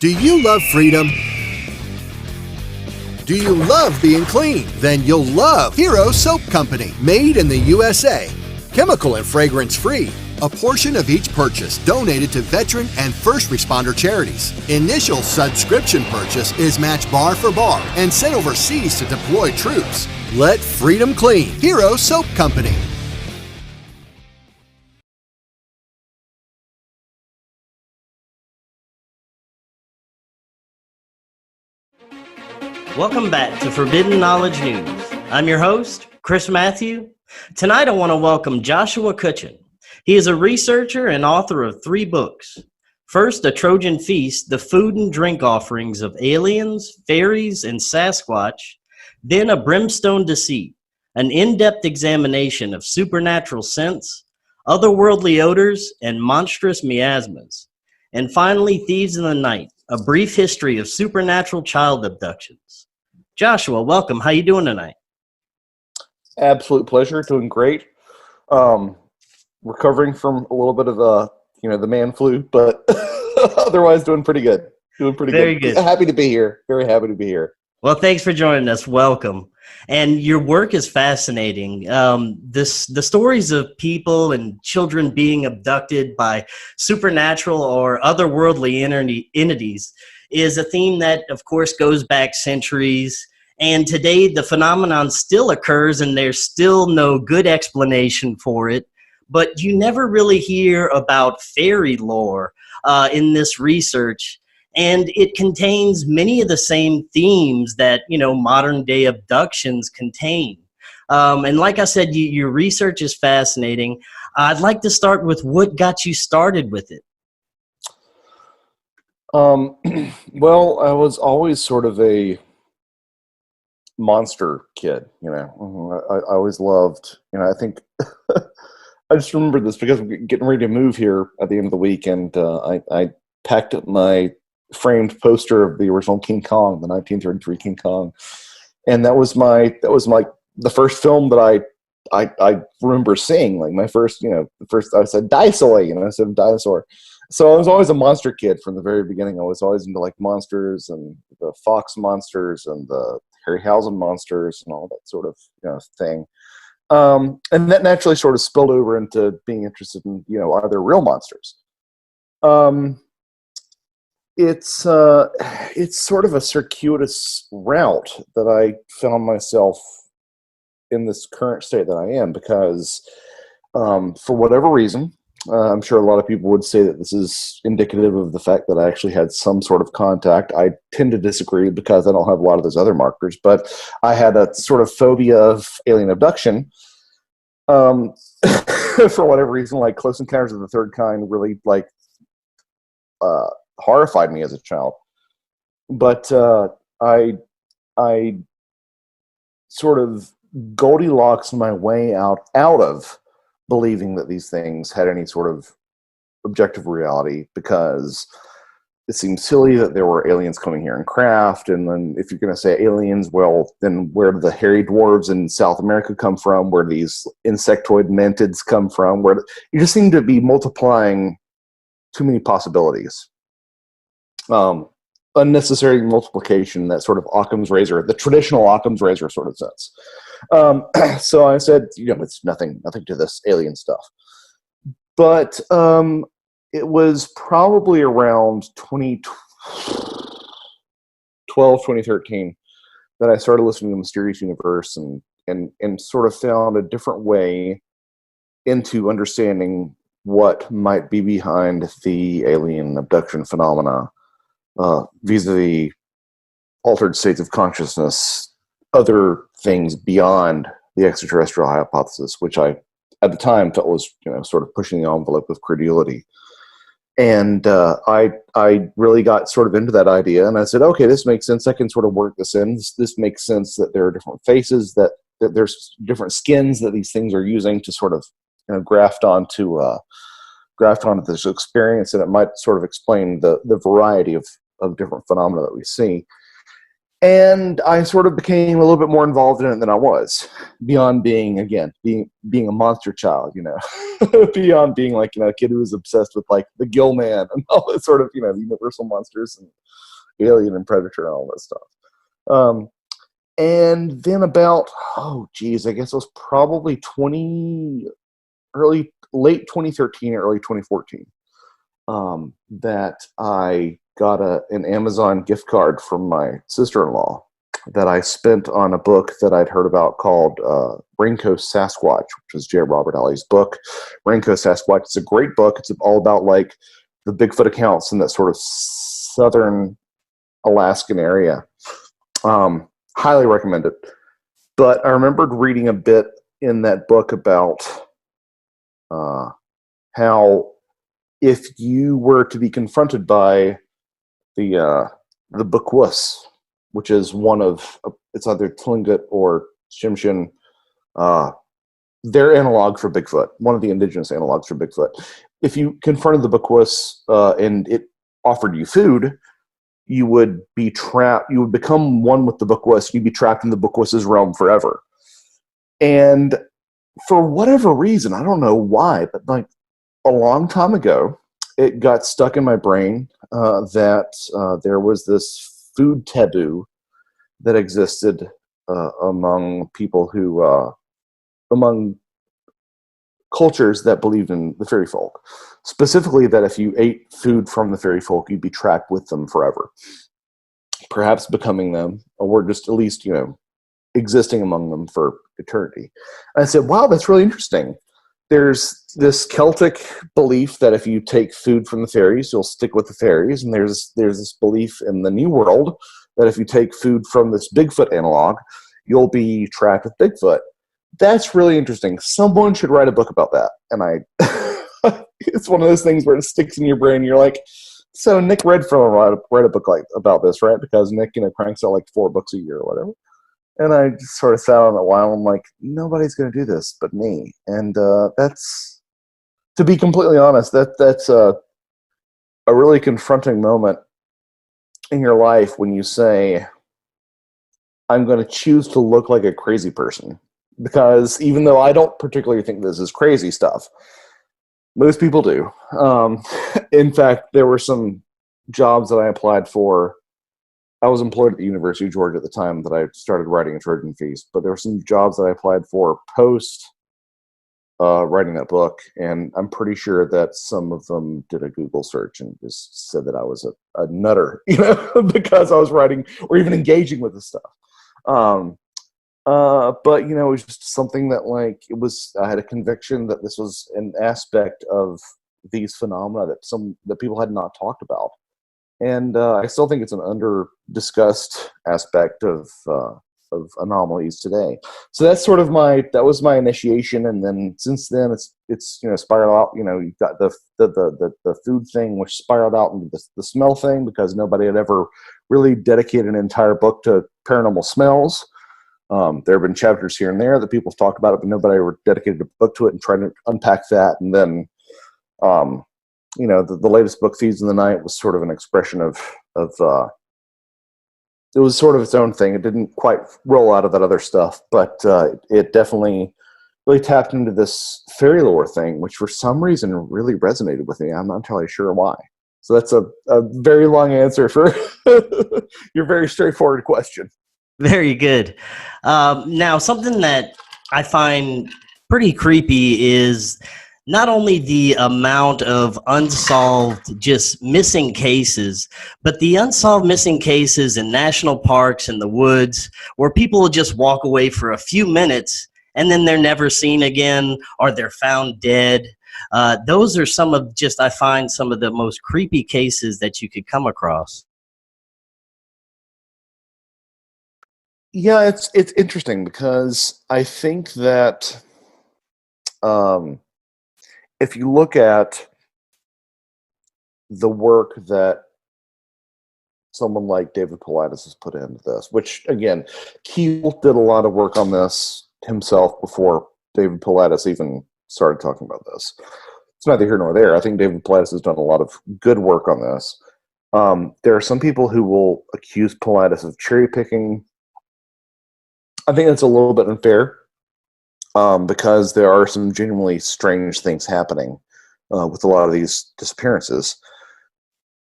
Do you love freedom? Do you love being clean? Then you'll love Hero Soap Company, made in the USA. Chemical and fragrance free. A portion of each purchase donated to veteran and first responder charities. Initial subscription purchase is matched bar for bar and sent overseas to deploy troops. Let freedom clean. Hero Soap Company. Welcome back to Forbidden Knowledge News. I'm your host, Chris Matthew. Tonight I want to welcome Joshua Cutchin. He is a researcher and author of 3 books. First, A Trojan Feast, the food and drink offerings of aliens, fairies, and Sasquatch. Then A Brimstone Deceit, an in-depth examination of supernatural scents, otherworldly odors, and monstrous miasmas. And finally, Thieves in the Night, a brief history of supernatural child abductions. Joshua, welcome. How you doing tonight? Absolute pleasure. Doing great. Recovering from a little bit of the man flu, but otherwise doing pretty good. Very good. Happy to be here. Very happy to be here. Well, thanks for joining us. Welcome. And your work is fascinating. The stories of people and children being abducted by supernatural or otherworldly entities is a theme that, of course, goes back centuries. And today, the phenomenon still occurs, and there's still no good explanation for it. But you never really hear about fairy lore in this research. And it contains many of the same themes that, modern-day abductions contain. And like I said, your research is fascinating. I'd like to start with what got you started with it. Well, I was always sort of a monster kid, I always loved, I think, I just remember this because I'm getting ready to move here at the end of the week, and I packed up my framed poster of the original King Kong, the 1933 King Kong, and that was the first film that I remember seeing, like my first, I said dinosaur, I said dinosaur. So I was always a monster kid from the very beginning. I was always into like monsters and the fox monsters and the Harryhausen monsters and all that sort of thing. And that naturally sort of spilled over into being interested in, are there real monsters? It's sort of a circuitous route that I found myself in this current state that I am because, for whatever reason, I'm sure a lot of people would say that this is indicative of the fact that I actually had some sort of contact. I tend to disagree because I don't have a lot of those other markers, but I had a sort of phobia of alien abduction. For whatever reason, like Close Encounters of the Third Kind really horrified me as a child. But I sort of Goldilocks my way out of believing that these things had any sort of objective reality, because it seems silly that there were aliens coming here in craft. And then if you're going to say aliens, well, then where do the hairy dwarves in South America come from? Where do these insectoid mantids come from? You just seem to be multiplying too many possibilities. Unnecessary multiplication, that sort of Occam's razor, the traditional Occam's razor sort of sense. So I said, it's nothing to this alien stuff. But it was probably around 2012, 2013 that I started listening to Mysterious Universe and sort of found a different way into understanding what might be behind the alien abduction phenomena, vis-a-vis altered states of consciousness, other things beyond the extraterrestrial hypothesis, which I, at the time, felt was sort of pushing the envelope of credulity. And I really got sort of into that idea, and I said, okay, this makes sense. I can sort of work this in. This makes sense that there are different faces, that there's different skins that these things are using to sort of graft onto this experience, and it might sort of explain the variety of different phenomena that we see. And I sort of became a little bit more involved in it than I was, beyond being a monster child, beyond being like, a kid who was obsessed with like the Gill Man and all that sort of, the Universal monsters and Alien and Predator and all that stuff. And then about, I guess it was probably late 2013, early 2014, that I got an Amazon gift card from my sister-in-law that I spent on a book that I'd heard about called Raincoat Sasquatch, which was J. Robert Alley's book. Raincoat Sasquatch, it's a great book. It's all about like the Bigfoot accounts in that sort of southern Alaskan area. Highly recommend it. But I remembered reading a bit in that book about how if you were to be confronted by the Bukwas, which is one of, it's either Tlingit or Tsimshian, their analog for Bigfoot, one of the indigenous analogs for Bigfoot. If you confronted the Bukwas and it offered you food, you would be trapped, you would become one with the Bukwas, you'd be trapped in the Bukwas' realm forever. And for whatever reason, I don't know why, but like a long time ago, it got stuck in my brain that there was this food taboo that existed among people who, among cultures that believed in the fairy folk. Specifically that if you ate food from the fairy folk, you'd be trapped with them forever. Perhaps becoming them, or just at least, existing among them for eternity. And I said, wow, that's really interesting. There's this Celtic belief that if you take food from the fairies, you'll stick with the fairies. And there's this belief in the New World that if you take food from this Bigfoot analog, you'll be trapped with Bigfoot. That's really interesting. Someone should write a book about that. And it's one of those things where it sticks in your brain. You're like, so Nick Redfield read a book about this, right? Because Nick, cranks out like 4 books a year or whatever. And I just sort of sat on it a while. I'm like, nobody's going to do this but me. And that's, to be completely honest, that's a really confronting moment in your life when you say, I'm going to choose to look like a crazy person. Because even though I don't particularly think this is crazy stuff, most people do. In fact, there were some jobs that I applied for. I was employed at the University of Georgia at the time that I started writing a Trojan Feast, but there were some jobs that I applied for post writing that book, and I'm pretty sure that some of them did a Google search and just said that I was a nutter, because I was writing or even engaging with this stuff. But it was just something that I had a conviction that this was an aspect of these phenomena that people had not talked about. And I still think it's an under-discussed aspect of anomalies today. So that's sort of that was my initiation, and then since then it's spiraled out. You've got the food thing, which spiraled out into the smell thing, because nobody had ever really dedicated an entire book to paranormal smells. There have been chapters here and there that people have talked about it, but nobody ever dedicated a book to it and tried to unpack that. And then the latest book, Thieves in the Night, was sort of an expression of it was sort of its own thing. It didn't quite roll out of that other stuff, but it definitely really tapped into this fairy lore thing, which for some reason really resonated with me. I'm not entirely sure why. So that's a very long answer for your very straightforward question. Very good. Now, something that I find pretty creepy is not only the amount of unsolved, just missing cases, but the unsolved missing cases in national parks and the woods where people will just walk away for a few minutes and then they're never seen again, or they're found dead. Those are I find some of the most creepy cases that you could come across. Yeah, it's interesting because I think that if you look at the work that someone like David Paulides has put into this, which again, Keel did a lot of work on this himself before David Paulides even started talking about this. It's neither here nor there. I think David Paulides has done a lot of good work on this. There are some people who will accuse Pilatus of cherry picking. I think that's a little bit unfair, because there are some genuinely strange things happening with a lot of these disappearances.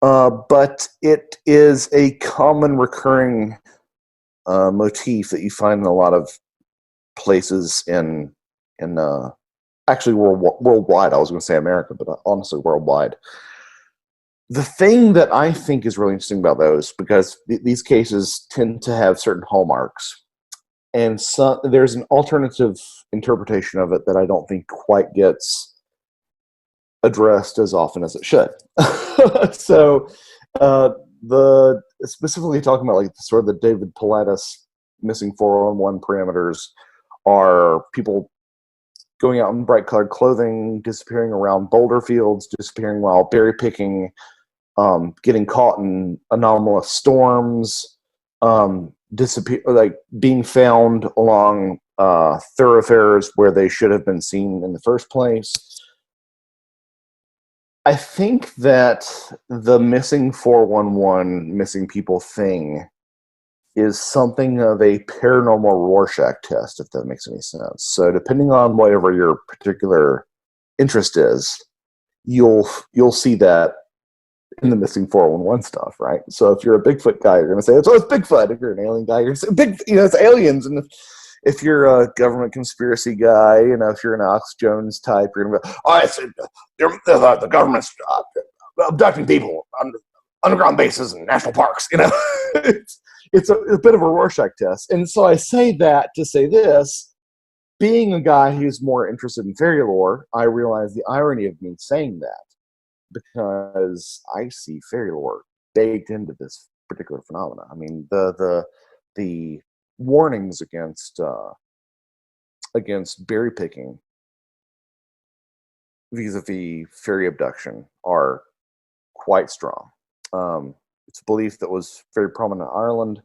But it is a common recurring motif that you find in a lot of places in actually worldwide. I was going to say America, but honestly worldwide. The thing that I think is really interesting about those, because these cases tend to have certain hallmarks, and so there's an alternative interpretation of it that I don't think quite gets addressed as often as it should. So, the specifically talking about like sort of the David Pilatus missing 411 parameters are people going out in bright colored clothing, disappearing around boulder fields, disappearing while berry picking, getting caught in anomalous storms, like being found along thoroughfares where they should have been seen in the first place. I think that the missing 411 missing people thing is something of a paranormal Rorschach test, if that makes any sense. So depending on whatever your particular interest is, you'll see that in the missing 411 stuff, right? So if you're a Bigfoot guy, you're going to say, it's Bigfoot. If you're an alien guy, you're going to say, it's aliens. And if you're a government conspiracy guy, if you're an Alex Jones type, you're going to go, the government's abducting people on underground bases and national parks. It's a bit of a Rorschach test. And so I say that to say this, being a guy who's more interested in fairy lore, I realize the irony of me saying that, because I see fairy lore baked into this particular phenomenon. I mean, the warnings against berry picking vis-a-vis fairy abduction are quite strong. It's a belief that was very prominent in Ireland,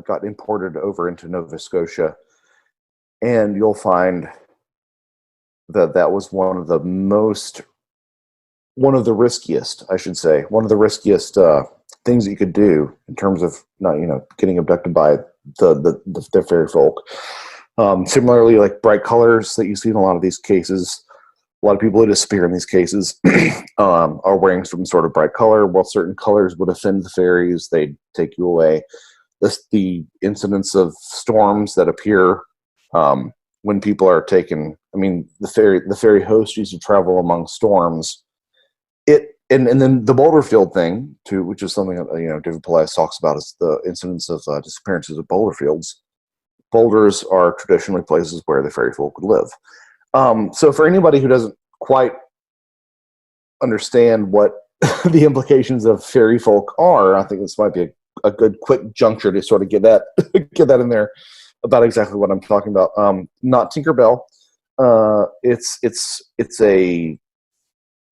got imported over into Nova Scotia, and you'll find that was one of the riskiest, I should say, one of the riskiest things that you could do in terms of not, getting abducted by the fairy folk. Similarly, like bright colors that you see in a lot of these cases, a lot of people who disappear in these cases are wearing some sort of bright color. Well, certain colors would offend the fairies; they'd take you away. The incidence of storms that appear when people are taken. I mean, the fairy host used to travel among storms. And then the boulder field thing too, which is something that David Pilatus talks about, is the incidence of disappearances of boulder fields. Boulders are traditionally places where the fairy folk would live. So for anybody who doesn't quite understand what the implications of fairy folk are, I think this might be a good quick juncture to sort of get that in there about exactly what I'm talking about. Not Tinkerbell. It's a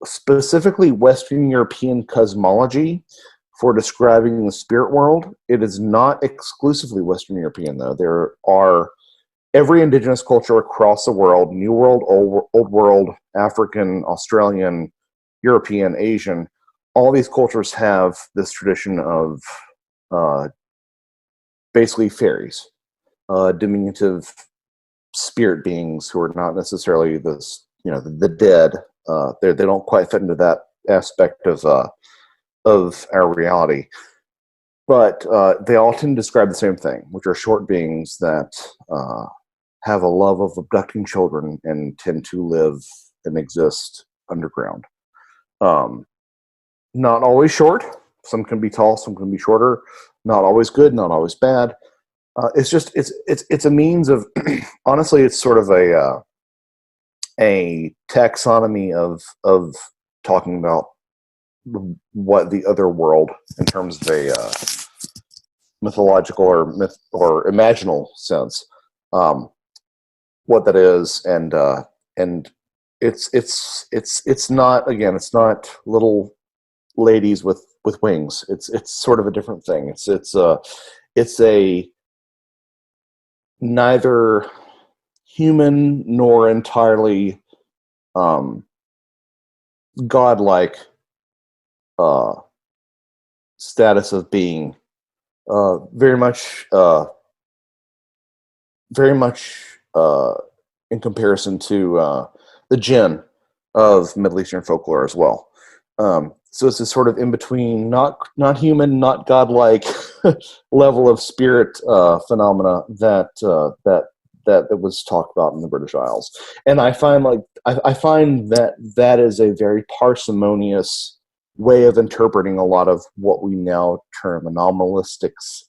specifically Western European cosmology for describing the spirit world. It is not exclusively Western European, though. There are every indigenous culture across the world, New World, Old World, African, Australian, European, Asian, all these cultures have this tradition of basically fairies, diminutive spirit beings who are not necessarily the dead. They don't quite fit into that aspect of our reality, but they all tend to describe the same thing, which are short beings that have a love of abducting children and tend to live and exist underground. Not always short. Some can be tall, some can be shorter. Not always good, not always bad. It's a means of honestly, it's sort of a taxonomy of talking about what the other world, in terms of a mythological or imaginal sense, what that is, and it's not, again, it's not little ladies with wings. It's sort of a different thing. It's a neither human nor entirely godlike status of being, very much in comparison to the jinn of Middle Eastern folklore as well. So it's this sort of in between, not human, not godlike level of spirit phenomena that was talked about in the British Isles. And I find that is a very parsimonious way of interpreting a lot of what we now term anomalistics,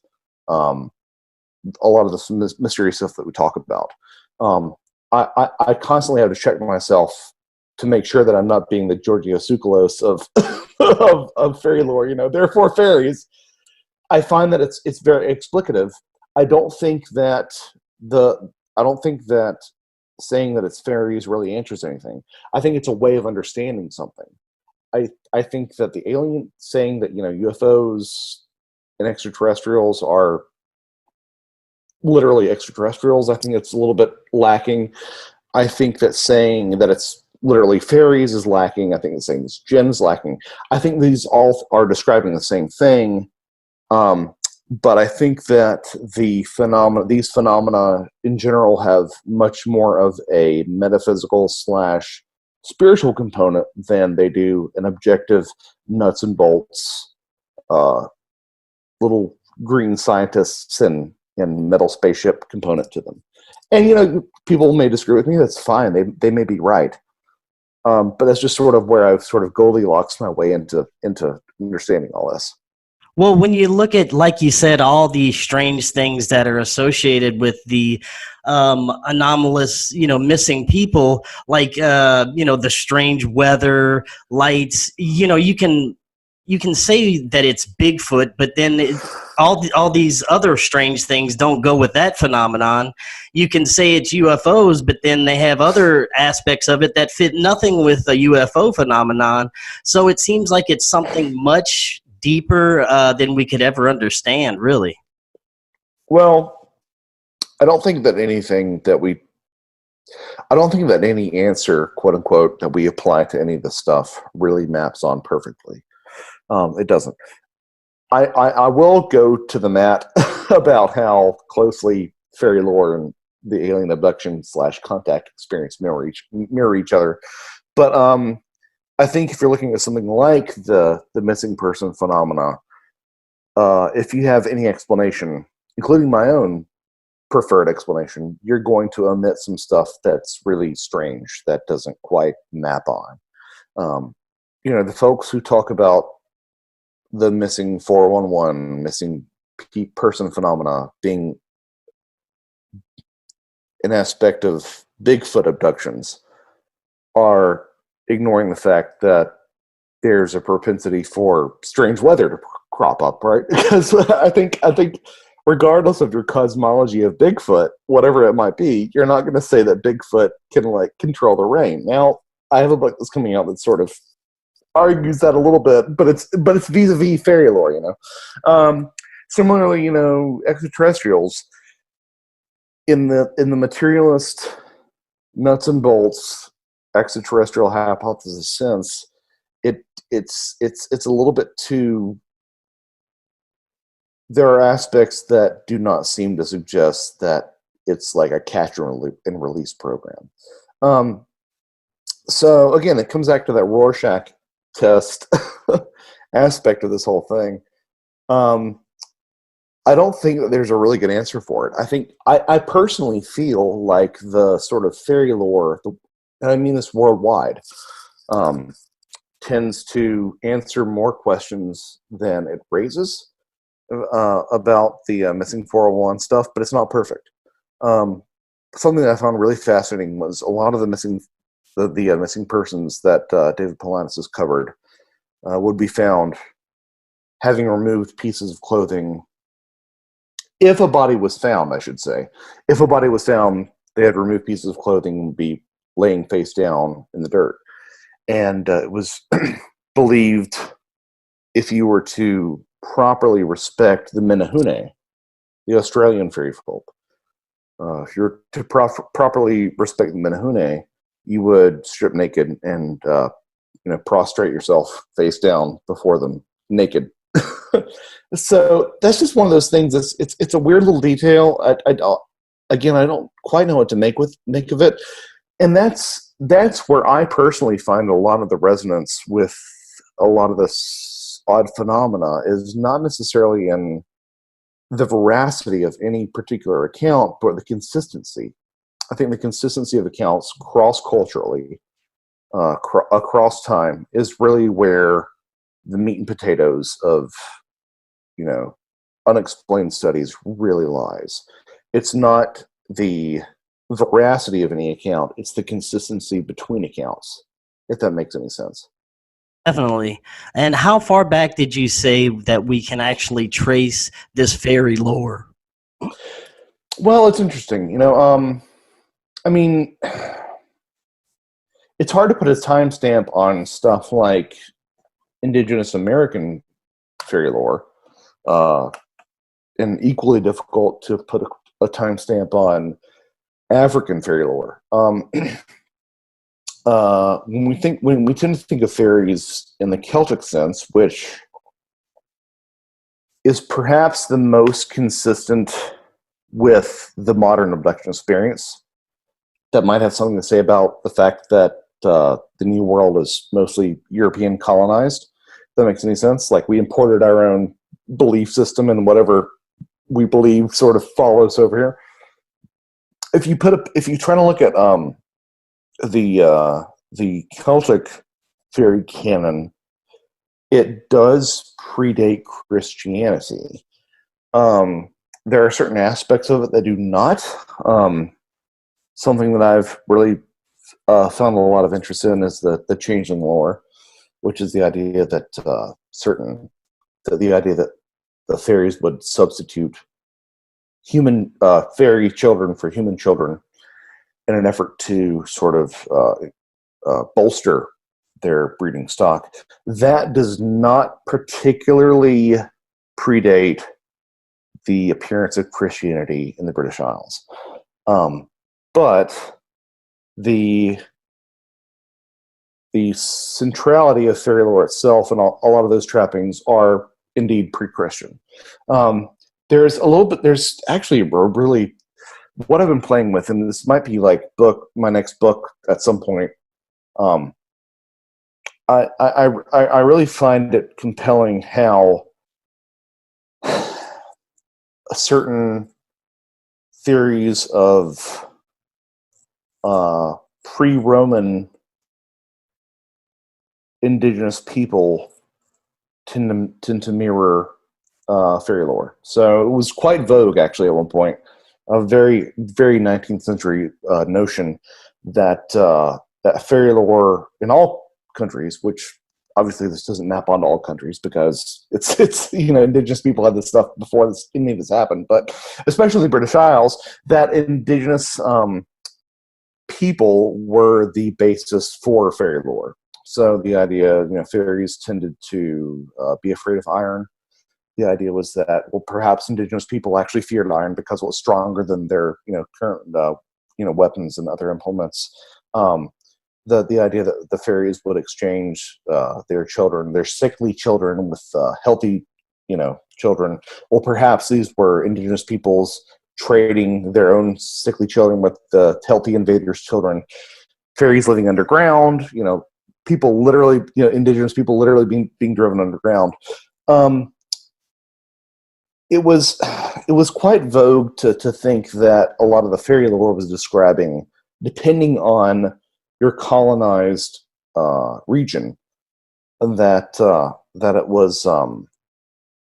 a lot of the mysterious stuff that we talk about. I constantly have to check myself to make sure that I'm not being the Georgios Tsoukalos of of fairy lore. Therefore fairies. I find that it's very explicative. I don't think that saying that it's fairies really answers anything. I think it's a way of understanding something. I think that the alien saying that UFOs and extraterrestrials are literally extraterrestrials, I think it's a little bit lacking. I think that saying that it's literally fairies is lacking. I think the saying it's jinns lacking. I think these all are describing the same thing. But I think that these phenomena in general have much more of a metaphysical / spiritual component than they do an objective nuts and bolts, little green scientists and metal spaceship component to them. And people may disagree with me. That's fine. They may be right. But that's just sort of where I've sort of Goldilocks my way into understanding all this. Well, when you look at, like you said, all the strange things that are associated with the anomalous, missing people, like, the strange weather, lights, you can say that it's Bigfoot, but then all these other strange things don't go with that phenomenon. You can say it's UFOs, but then they have other aspects of it that fit nothing with a UFO phenomenon. So it seems like it's something much deeper than we could ever understand, really. Well, I don't think that any answer, quote unquote, that we apply to any of the stuff really maps on perfectly. It doesn't. I will go to the mat about how closely fairy lore and the alien abduction / contact experience mirror each other. But I think if you're looking at something like the missing person phenomena, if you have any explanation, including my own preferred explanation, you're going to omit some stuff that's really strange, that doesn't quite map on. The folks who talk about the missing 411, missing person phenomena being an aspect of Bigfoot abductions are ignoring the fact that there's a propensity for strange weather to crop up, right? Because I think regardless of your cosmology of Bigfoot, whatever it might be, you're not going to say that Bigfoot can control the rain. Now, I have a book that's coming out that sort of argues that a little bit, but it's vis-a-vis fairy lore, Similarly, extraterrestrials in the materialist nuts and bolts extraterrestrial hypothesis sense, it's a little bit too. There are aspects that do not seem to suggest that it's like a catch and release program. So again, it comes back to that Rorschach test aspect of this whole thing. I don't think that there's a really good answer for it. I think I personally feel like the sort of fairy lore, and I mean this worldwide, tends to answer more questions than it raises about the missing 401 stuff, but it's not perfect. Something that I found really fascinating was a lot of the missing persons that David Polanis has covered would be found having removed pieces of clothing. If a body was found, I should say. If a body was found, they had removed pieces of clothing and be laying face down in the dirt. And it was believed, if you were to properly respect the Menehune, the Australian fairy folk, if you were to properly respect the Menehune, you would strip naked and prostrate yourself face down before them naked. So that's just one of those things. It's a weird little detail. Again, I don't quite know what to make of it, and that's where I personally find a lot of the resonance with a lot of this odd phenomena is not necessarily in the veracity of any particular account, but the consistency. I think the consistency of accounts cross-culturally, across time, is really where the meat and potatoes of, unexplained studies really lies. It's not the veracity of any account, it's the consistency between accounts, if that makes any sense. Definitely. And how far back did you say that we can actually trace this fairy lore? Well, it's interesting. I mean, it's hard to put a timestamp on stuff like Indigenous American fairy lore, and equally difficult to put a timestamp on African fairy lore. When we tend to think of fairies in the Celtic sense, which is perhaps the most consistent with the modern abduction experience, that might have something to say about the fact that the New World is mostly European colonized. If that makes any sense. Like, we imported our own belief system, and whatever we believe sort of follows over here. If you try to look at the Celtic fairy canon, it does predate Christianity. There are certain aspects of it that do not. Something that I've really found a lot of interest in is the changeling lore, which is the idea that the fairies would substitute human fairy children for human children in an effort to sort of bolster their breeding stock. That does not particularly predate the appearance of Christianity in the British Isles. But the centrality of fairy lore itself and a lot of those trappings are indeed pre-Christian. There's actually a really, what I've been playing with, and this might be like my next book at some point. I really find it compelling how certain theories of pre-Roman indigenous people tend to mirror fairy lore. So it was quite vogue, actually, at one point. A very, very 19th century notion that that fairy lore in all countries, which obviously this doesn't map onto all countries because it's indigenous people had this stuff before any of this happened, but especially the British Isles, that indigenous people were the basis for fairy lore. So the idea, fairies tended to be afraid of iron. The idea was that, well, perhaps indigenous people actually feared iron because it was stronger than their, current, weapons and other implements. The idea that the fairies would exchange their children, their sickly children, with healthy, children. Well, perhaps these were indigenous peoples trading their own sickly children with the healthy invaders' children. Fairies living underground, people literally, indigenous people literally being driven underground. It was quite vogue to think that a lot of the fairy lore was describing, depending on your colonized region, that it was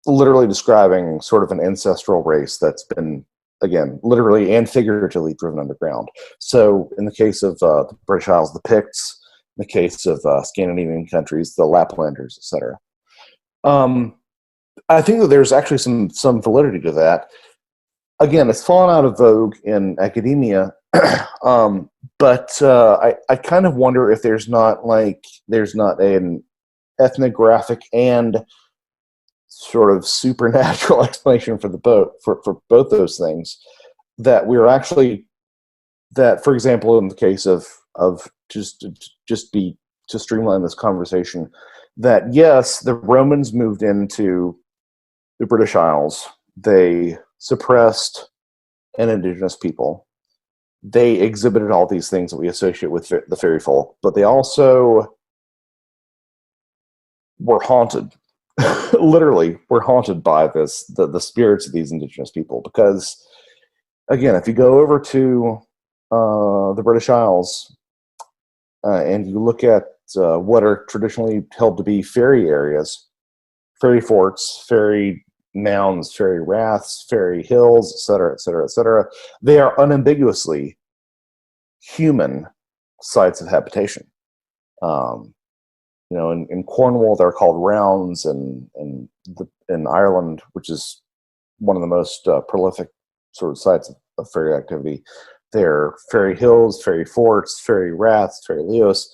literally describing sort of an ancestral race that's been, again, literally and figuratively driven underground. So in the case of the British Isles, the Picts; in the case of Scandinavian countries, the Laplanders, etc. I think that there's actually some validity to that. Again, it's fallen out of vogue in academia, but I kind of wonder if there's not an ethnographic and sort of supernatural explanation for for both those things. That we're actually, that, for example, in the case of to streamline this conversation, that yes, the Romans moved into the British Isles, they suppressed an indigenous people. They exhibited all these things that we associate with the fairy folk, but they also were haunted. Literally, were haunted by the spirits of these indigenous people. Because, again, if you go over to the British Isles and you look at what are traditionally held to be fairy areas, fairy forts, fairy mounds, fairy raths, fairy hills, etc., etc., etc., they are unambiguously human sites of habitation. In Cornwall, they're called rounds, and in Ireland, which is one of the most prolific sort of sites of fairy activity, they're fairy hills, fairy forts, fairy raths, fairy leos.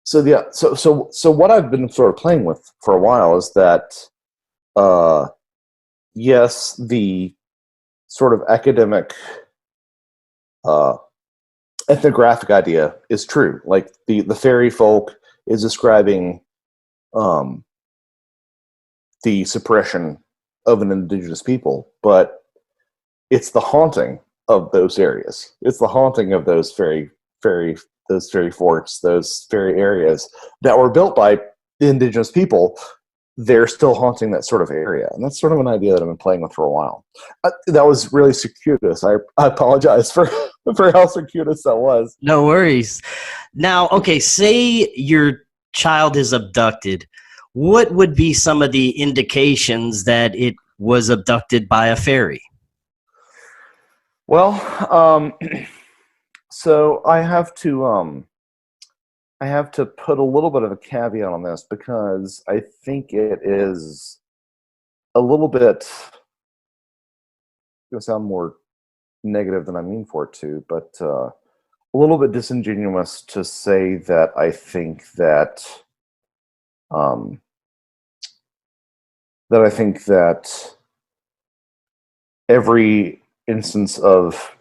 So what I've been sort of playing with for a while is that, yes, the sort of academic ethnographic idea is true. Like the fairy folk is describing the suppression of an indigenous people, but it's the haunting of those areas. It's the haunting of those fairy forts, those fairy areas that were built by the indigenous people. They're still haunting that sort of area. And that's sort of an idea that I've been playing with for a while. That was really circuitous. I apologize for how circuitous that was. No worries. Now, okay, say your child is abducted. What would be some of the indications that it was abducted by a fairy? Well, so I have to put a little bit of a caveat on this, because I think it is a little bit, it's going to sound more negative than I mean for it to, but a little bit disingenuous to say that I think that every instance of,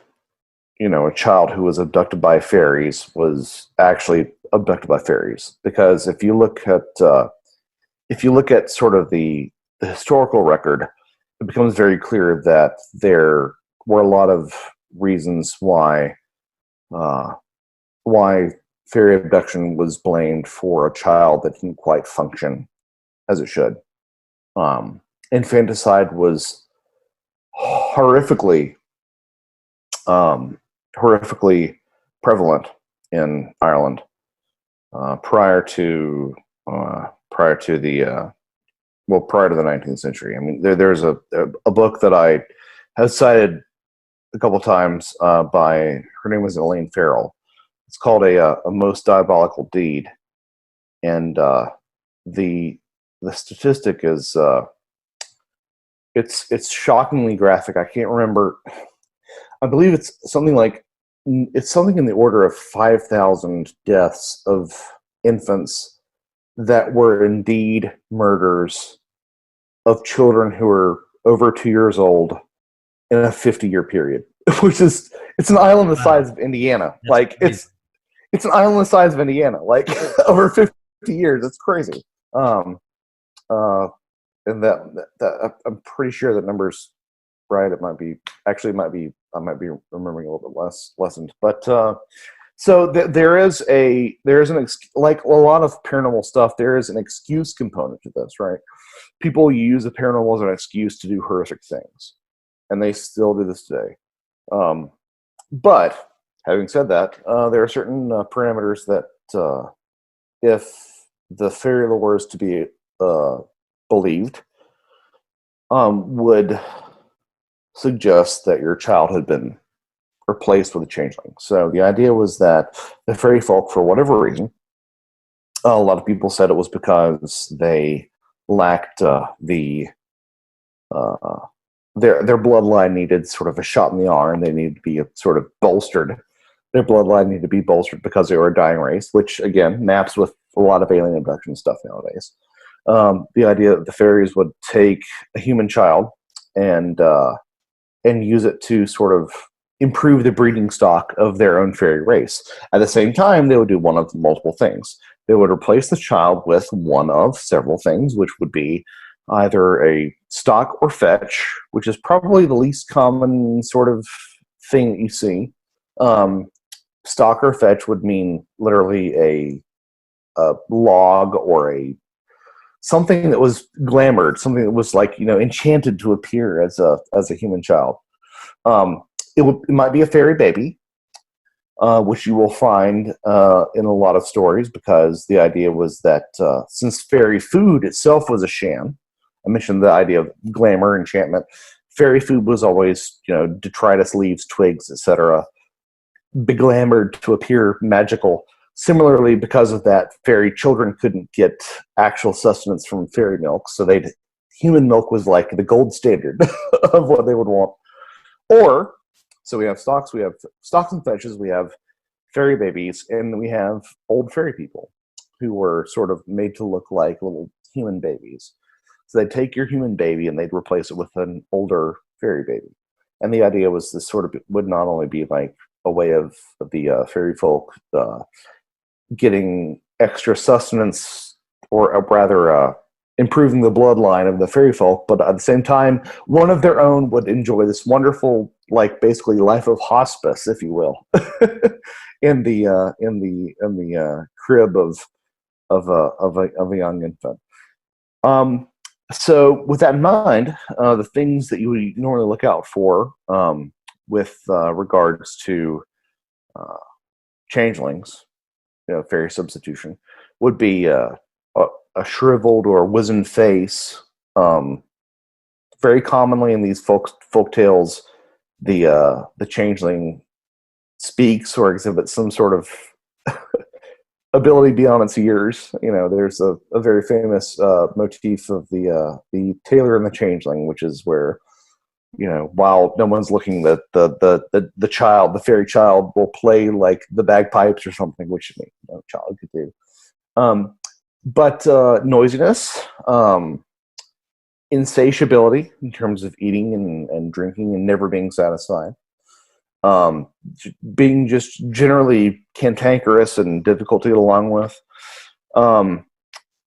a child who was abducted by fairies was actually abducted by fairies. Because if you look at sort of the historical record, it becomes very clear that there were a lot of reasons why fairy abduction was blamed for a child that didn't quite function as it should. Infanticide was horrifically prevalent in Ireland prior to the 19th century. I mean, there's a book that I have cited a couple times by, her name was Elaine Farrell. It's called a Most Diabolical Deed, and the statistic is it's shockingly graphic. I can't remember. I believe it's something in the order of 5,000 deaths of infants that were indeed murders of children who were over 2 years old in a 50-year period, which is, it's an island the size of Indiana. That's like crazy. it's an island the size of Indiana, like over 50 years. It's crazy. And that I'm pretty sure that number's right. I might be remembering a little bit less lessened, but so there is an like a lot of paranormal stuff. There is an excuse component to this, right? People use the paranormal as an excuse to do horrific things, and they still do this today. But having said that, there are certain parameters that if the fairy lore is to be believed, would suggest that your child had been replaced with a changeling. So the idea was that the fairy folk, for whatever reason, a lot of people said it was because they lacked their bloodline needed sort of a shot in the arm. They needed to be sort of bolstered. Their bloodline needed to be bolstered because they were a dying race, which again maps with a lot of alien abduction stuff nowadays. The idea that the fairies would take a human child and use it to sort of improve the breeding stock of their own fairy race. At the same time, they would do one of multiple things. They would replace the child with one of several things, which would be either a stock or fetch, which is probably the least common sort of thing that you see. Stock or fetch would mean literally a log or something that was glamored, something that was like, enchanted to appear as a human child. It might be a fairy baby, which you will find in a lot of stories, because the idea was that since fairy food itself was a sham, I mentioned the idea of glamour, enchantment. Fairy food was always, detritus, leaves, twigs, etc., beglamored to appear magical. Similarly, because of that, fairy children couldn't get actual sustenance from fairy milk, so human milk was like the gold standard of what they would want. Or, so we have stocks and fetches, we have fairy babies, and we have old fairy people who were sort of made to look like little human babies. So they'd take your human baby and they'd replace it with an older fairy baby. And the idea was this sort of would not only be like a way of the fairy folk getting extra sustenance, or rather improving the bloodline of the fairy folk, but at the same time, one of their own would enjoy this wonderful, like basically life of hospice, if you will, in the crib of a young infant. So with that in mind, the things that you would normally look out for with regards to changelings, fairy substitution, would be a shriveled or wizened face. Very commonly in these folk tales, the changeling speaks or exhibits some sort of ability beyond its years. There's a very famous motif of the tailor and the changeling, which is where, while no one's looking, the child, the fairy child, will play like the bagpipes or something, which no child could do. But noisiness, insatiability in terms of eating and drinking and never being satisfied, being just generally cantankerous and difficult to get along with,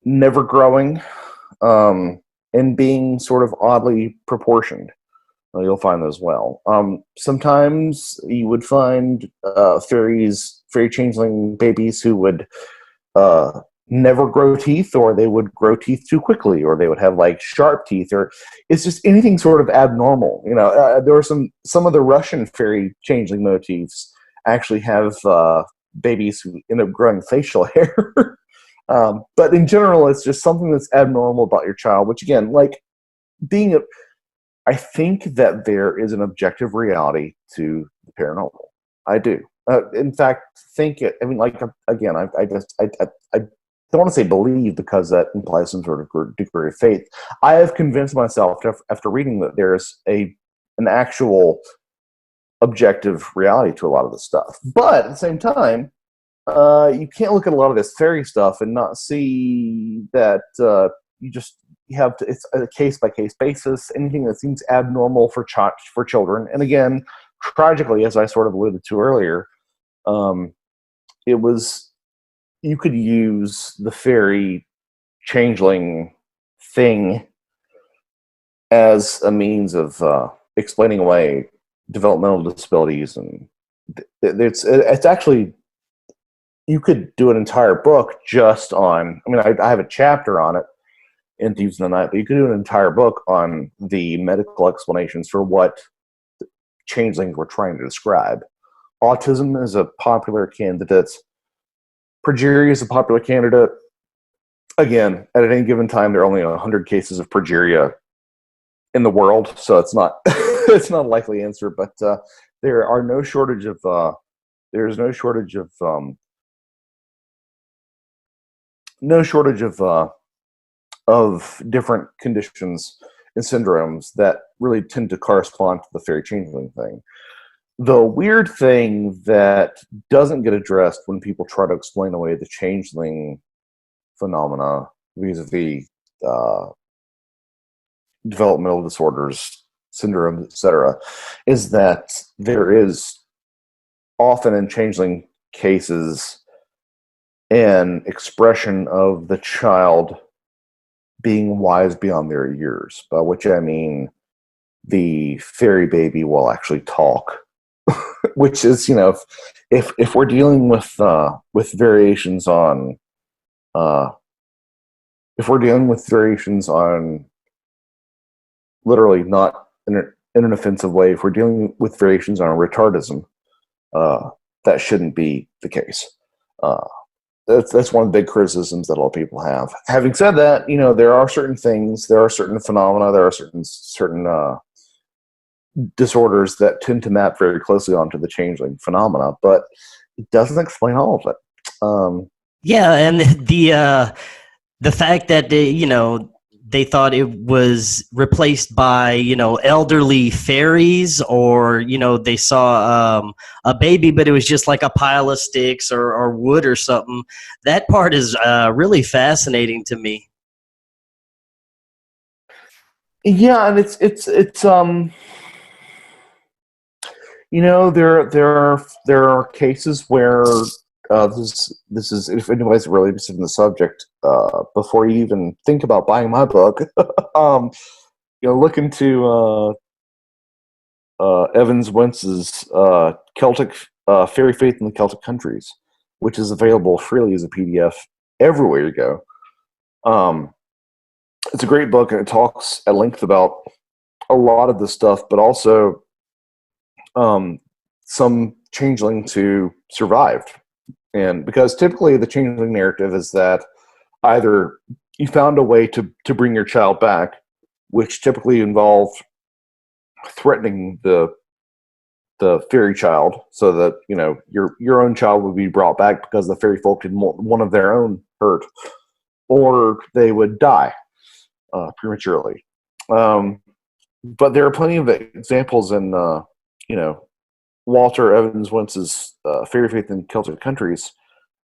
never growing, and being sort of oddly proportioned. You'll find those well. Sometimes you would find fairy changeling babies who would never grow teeth, or they would grow teeth too quickly, or they would have like sharp teeth, or it's just anything sort of abnormal. There were some of the Russian fairy changeling motifs actually have babies who end up growing facial hair. But in general, it's just something that's abnormal about your child, which again, like I think that there is an objective reality to the paranormal. I do. In fact, think it. I mean, like, again, I don't want to say believe, because that implies some sort of degree of faith. I have convinced myself after reading that there's an actual objective reality to a lot of this stuff. But at the same time, you can't look at a lot of this fairy stuff and not see that you have to. It's a case by case basis. Anything that seems abnormal for children, and again, tragically, as I sort of alluded to earlier, you could use the fairy changeling thing as a means of explaining away developmental disabilities, and it's actually, you could do an entire book just on. I mean, I have a chapter on it in Thieves in the Night, but you could do an entire book on the medical explanations for what changelings were trying to describe. Autism is a popular candidate. Progeria is a popular candidate. Again, at any given time, there are only 100 cases of progeria in the world, so it's not it's not a likely answer. But there are no shortage of of different conditions and syndromes that really tend to correspond to the fairy changeling thing. The weird thing that doesn't get addressed when people try to explain away the changeling phenomena vis-a-vis developmental disorders, syndromes, etc., is that there is often in changeling cases an expression of the child being wise beyond their years, by which I mean the fairy baby will actually talk, which is, if we're dealing with variations on, if we're dealing with variations on, literally not in an offensive way, if we're dealing with variations on retardism, that shouldn't be the case. That's one of the big criticisms that a lot of people have. Having said that, there are certain things, there are certain phenomena, there are certain disorders that tend to map very closely onto the changeling phenomena, but it doesn't explain all of it. Yeah, and the fact that they thought it was replaced by elderly fairies, or they saw a baby but it was just like a pile of sticks or wood or something. That part is really fascinating to me. Yeah, and it's there are cases where this is, if anybody's really interested in the subject, before you even think about buying my book, look into Evans Wentz's Celtic Fairy Faith in the Celtic Countries, which is available freely as a PDF everywhere you go. It's a great book, and it talks at length about a lot of this stuff, but also some changelings who survived. And because typically the changeling narrative is that either you found a way to bring your child back, which typically involved threatening the fairy child, so that your own child would be brought back because the fairy folk did one of their own hurt, or they would die prematurely. But there are plenty of examples in Walter Evans Wentz's Fairy Faith in Celtic Countries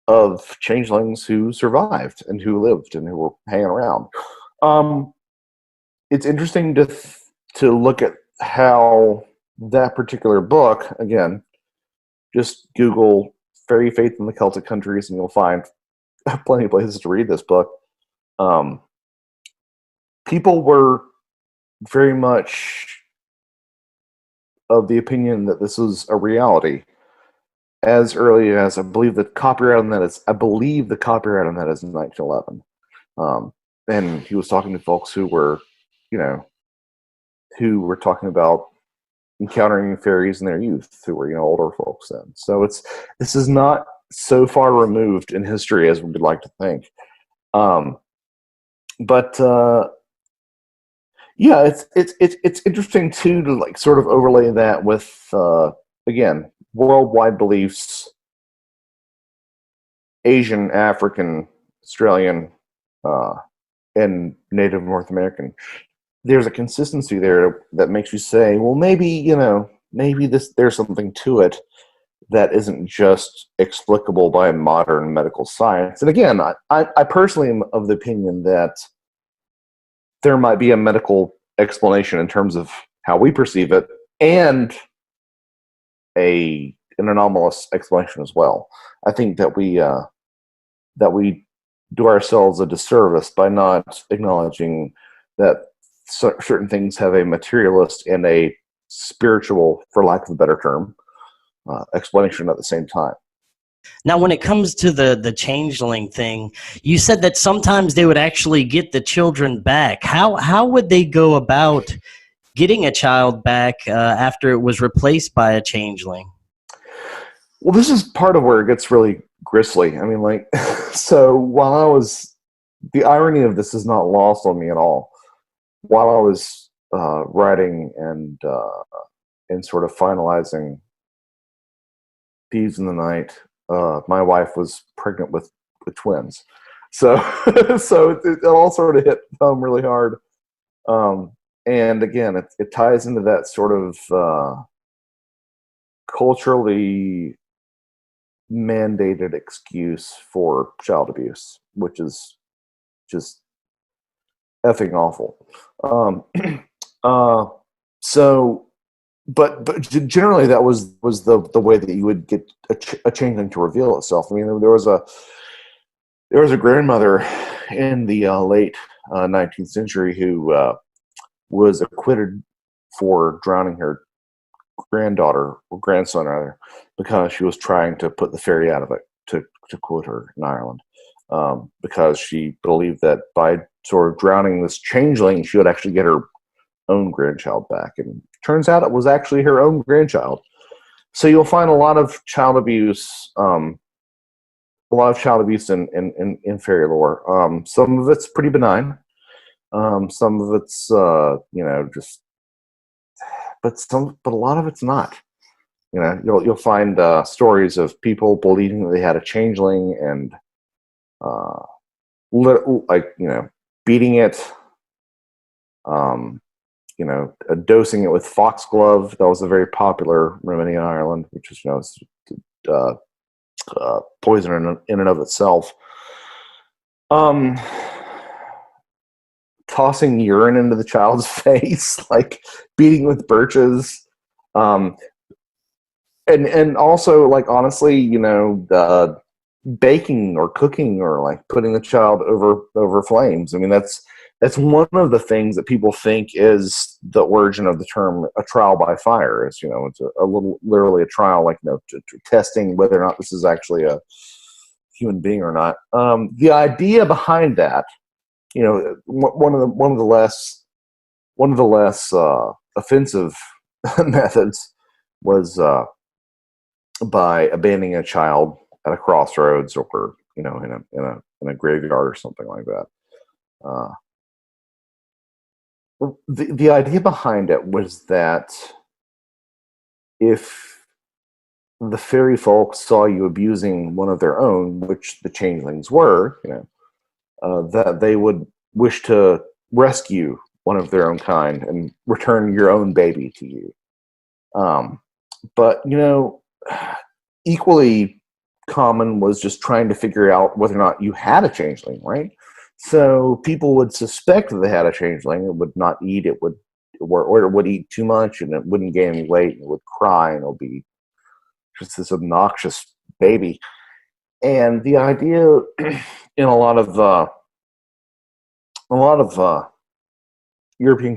of changelings who survived and who lived and who were hanging around. It's interesting to look at how that particular book, again, just Google Fairy Faith in the Celtic Countries and you'll find plenty of places to read this book. People were very much of the opinion that this was a reality as early as, I believe the copyright on that is 1911. And he was talking to folks who were talking about encountering fairies in their youth, who were older folks then. So this is not so far removed in history as we would like to think. Yeah, it's interesting too to sort of overlay that with again, worldwide beliefs, Asian, African, Australian, and Native North American. There's a consistency there that makes you say, well, maybe there's something to it that isn't just explicable by modern medical science. And again, I personally am of the opinion that there might be a medical explanation in terms of how we perceive it, and an anomalous explanation as well. I think that we do ourselves a disservice by not acknowledging that certain things have a materialist and a spiritual, for lack of a better term, explanation at the same time. Now, when it comes to the changeling thing, you said that sometimes they would actually get the children back. How would they go about getting a child back after it was replaced by a changeling? Well, this is part of where it gets really grisly. I mean, so the irony of this is not lost on me at all. While I was writing and sort of finalizing Thieves in the Night, my wife was pregnant with twins, so it all sort of hit home really hard. And again, it ties into that sort of culturally mandated excuse for child abuse, which is just effing awful. But generally, that was the way that you would get a changeling to reveal itself. I mean, there was a grandmother in the late 19th century who was acquitted for drowning her granddaughter or grandson rather, because she was trying to put the ferry out of it, to quote her, in Ireland, because she believed that by sort of drowning this changeling, she would actually get her own grandchild back. And turns out it was actually her own grandchild. So you'll find a lot of child abuse, in fairy lore. Some of it's pretty benign. Some of it's just, but a lot of it's not. You'll find stories of people believing that they had a changeling and beating it, dosing it with foxglove. That was a very popular remedy in Ireland, which is poison in and of itself. Tossing urine into the child's face, like beating with birches, and also, like, honestly, baking or cooking or like putting the child over flames. I mean, that's one of the things that people think is the origin of the term "a trial by fire." Is it's literally a trial, like testing whether or not this is actually a human being or not. The idea behind that, one of the less offensive methods was by abandoning a child at a crossroads or in a graveyard or something like that. The idea behind it was that if the fairy folk saw you abusing one of their own, which the changelings were, that they would wish to rescue one of their own kind and return your own baby to you. But equally common was just trying to figure out whether or not you had a changeling, right? So people would suspect that they had a changeling. It would not eat. It would eat too much, and it wouldn't gain any weight. And it would cry, and it'll be just this obnoxious baby. And the idea in a lot of European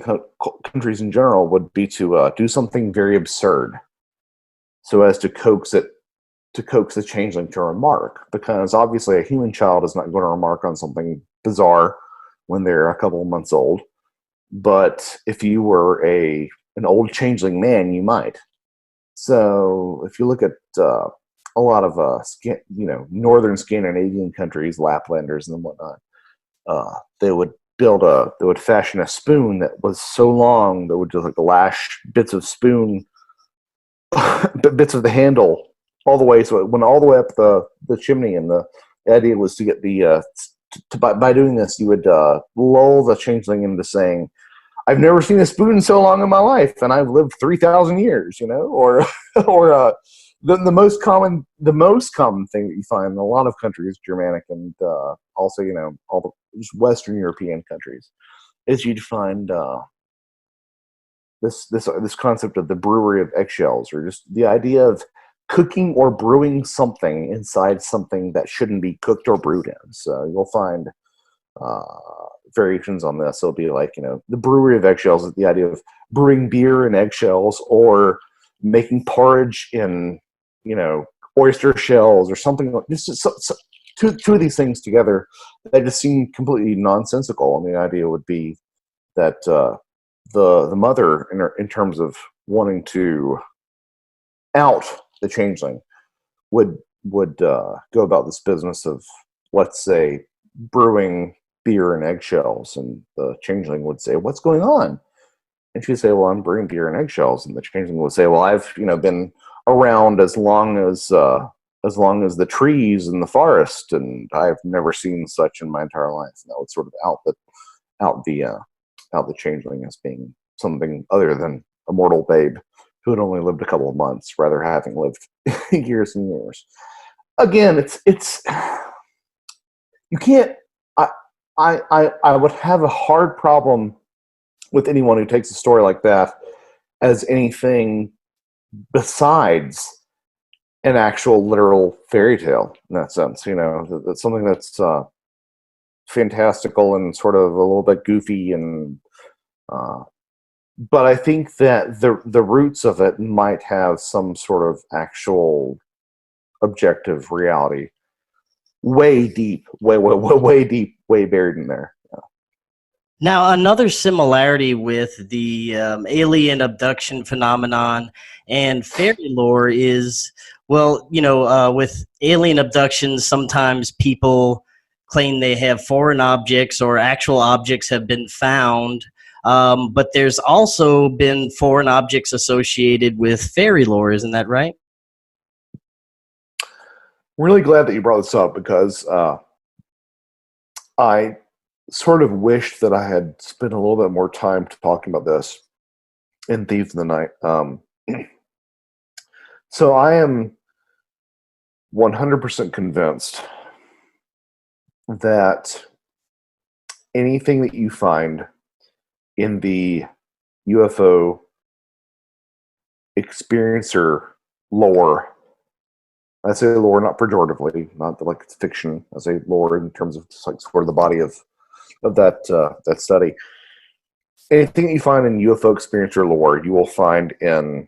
countries in general would be to do something very absurd, so as to coax the changeling to remark, because obviously a human child is not going to remark on something bizarre when they're a couple of months old. But if you were an old changeling man, you might. So if you look at a lot of northern Scandinavian countries, Laplanders and whatnot, they would fashion a spoon that was so long that would just like lash bits of spoon, bits of the handle all the way, so it went all the way up the chimney. And the idea was to get by doing this, you would lull the changeling into saying, "I've never seen a spoon so long in my life, and I've lived 3,000 years," or the most common thing that you find in a lot of countries, Germanic and also all the just Western European countries, is you'd find this concept of the brewery of eggshells, or just the idea of cooking or brewing something inside something that shouldn't be cooked or brewed in. So you'll find variations on this. It'll be like, the brewery of eggshells is the idea of brewing beer in eggshells, or making porridge in, oyster shells, or something like this. Two of these things together, they just seem completely nonsensical. And the idea would be that the mother, in terms of wanting to out the changeling, would go about this business of, let's say, brewing beer in eggshells, and the changeling would say, "What's going on?" And she'd say, "Well, I'm brewing beer in eggshells." And the changeling would say, "Well, I've been around as long as the trees in the forest, and I've never seen such in my entire life." And that would sort of out the changeling as being something other than a mortal babe who had only lived a couple of months, rather having lived years and years. Again, it's you can't. I would have a hard problem with anyone who takes a story like that as anything besides an actual literal fairy tale, in that sense. That's something that's fantastical and sort of a little bit goofy, and but I think that the roots of it might have some sort of actual objective reality, way deep, way deep, way buried in there. Now, another similarity with the alien abduction phenomenon and fairy lore is, well, with alien abductions, sometimes people claim they have foreign objects or actual objects have been found. But there's also been foreign objects associated with fairy lore, isn't that right? Really glad that you brought this up, because I sort of wished that I had spent a little bit more time talking about this in Thieves in the Night. So I am 100% convinced that anything that you find in the UFO experiencer lore, I say lore not pejoratively, not like it's fiction. I say lore in terms of just like sort of the body of that study. Anything that you find in UFO experiencer lore, you will find in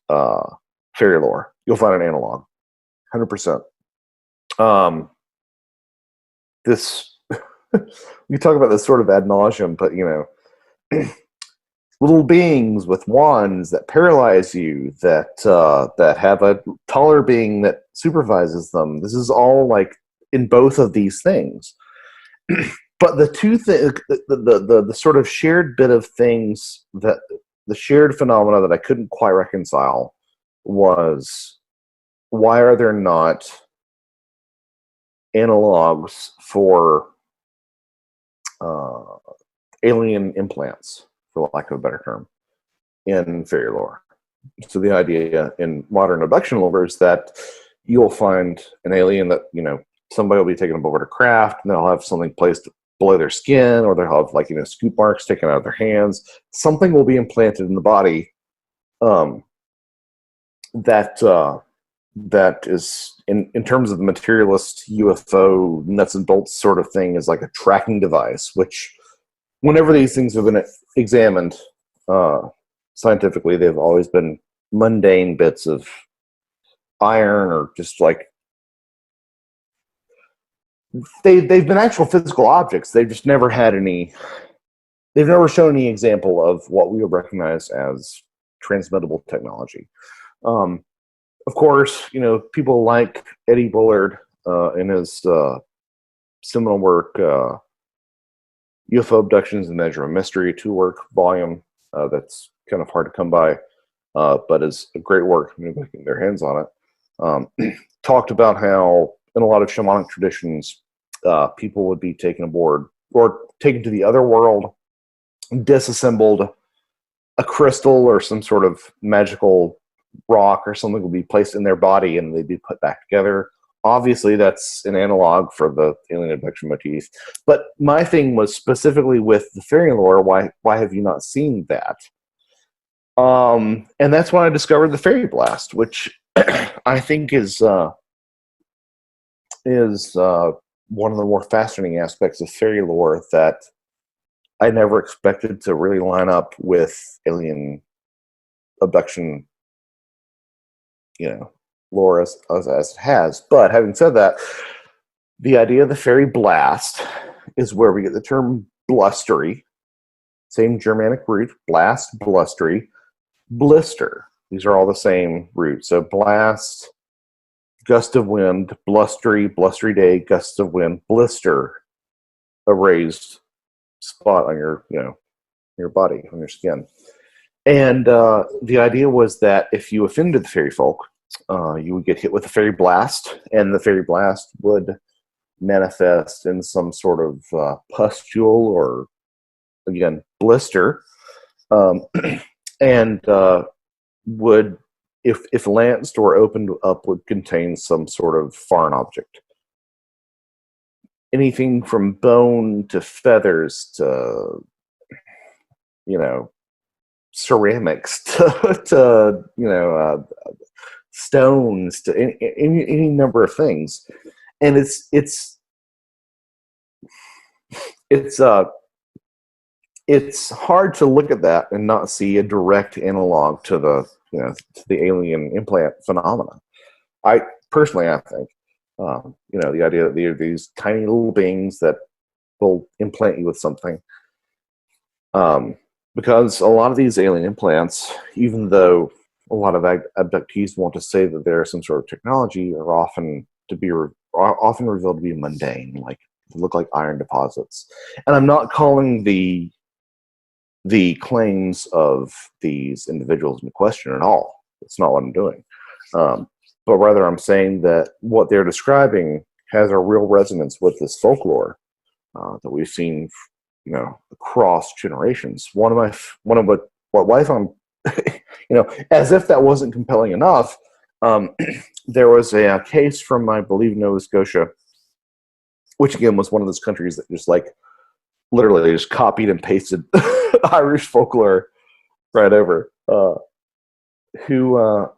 fairy lore. You'll find an analog, 100%. This we talk about this sort of ad nauseum, but little beings with wands that paralyze you, that have a taller being that supervises them. This is all like in both of these things. But the two the sort of shared bit of things, that the shared phenomena that I couldn't quite reconcile was, why are there not analogs for alien implants, for lack of a better term, in fairy lore? So the idea in modern abduction lore is that you'll find an alien that, somebody will be taking them over to craft, and they'll have something placed below their skin, or they'll have scoop marks taken out of their hands. Something will be implanted in the body that is, in terms of the materialist UFO nuts and bolts sort of thing, is like a tracking device, which whenever these things have been examined scientifically, they've always been mundane bits of iron, or just like they've been actual physical objects. They've just never had any. They've never shown any example of what we would recognize as transmittable technology. Of course, people like Eddie Bullard in his seminal work, UFO Abductions and Measure of Mystery, 2-work volume that's kind of hard to come by, but is a great work, getting their hands on it. Talked about how in a lot of shamanic traditions, people would be taken aboard or taken to the other world, disassembled, a crystal or some sort of magical rock or something would be placed in their body, and they'd be put back together. Obviously, that's an analog for the alien abduction motif. But my thing was specifically with the fairy lore. Why have you not seen that? And that's when I discovered the fairy blast, which I think is one of the more fascinating aspects of fairy lore that I never expected to really line up with alien abduction, lore as it has. But having said that, the idea of the fairy blast is where we get the term blustery. Same Germanic root, blast, blustery, blister. These are all the same root. So blast, gust of wind, blustery, blustery day, gust of wind, blister, a raised spot on your, your body, on your skin. And the idea was that if you offended the fairy folk, you would get hit with a fairy blast, and the fairy blast would manifest in some sort of pustule or, again, blister, and would, if lanced or opened up, would contain some sort of foreign object. Anything from bone to feathers to, ceramics to stones to any number of things. And it's it's hard to look at that and not see a direct analog to the alien implant phenomena. I think, the idea that there are these tiny little beings that will implant you with something. Because a lot of these alien implants, even though a lot of abductees want to say that they're some sort of technology, are often revealed to be mundane, like look like iron deposits. And I'm not calling the claims of these individuals into question at all. That's not what I'm doing. But rather I'm saying that what they're describing has a real resonance with this folklore that we've seen, across generations. One of what I found, as if that wasn't compelling enough, there was a case from, I believe, Nova Scotia, which again was one of those countries that just literally just copied and pasted Irish folklore right over, who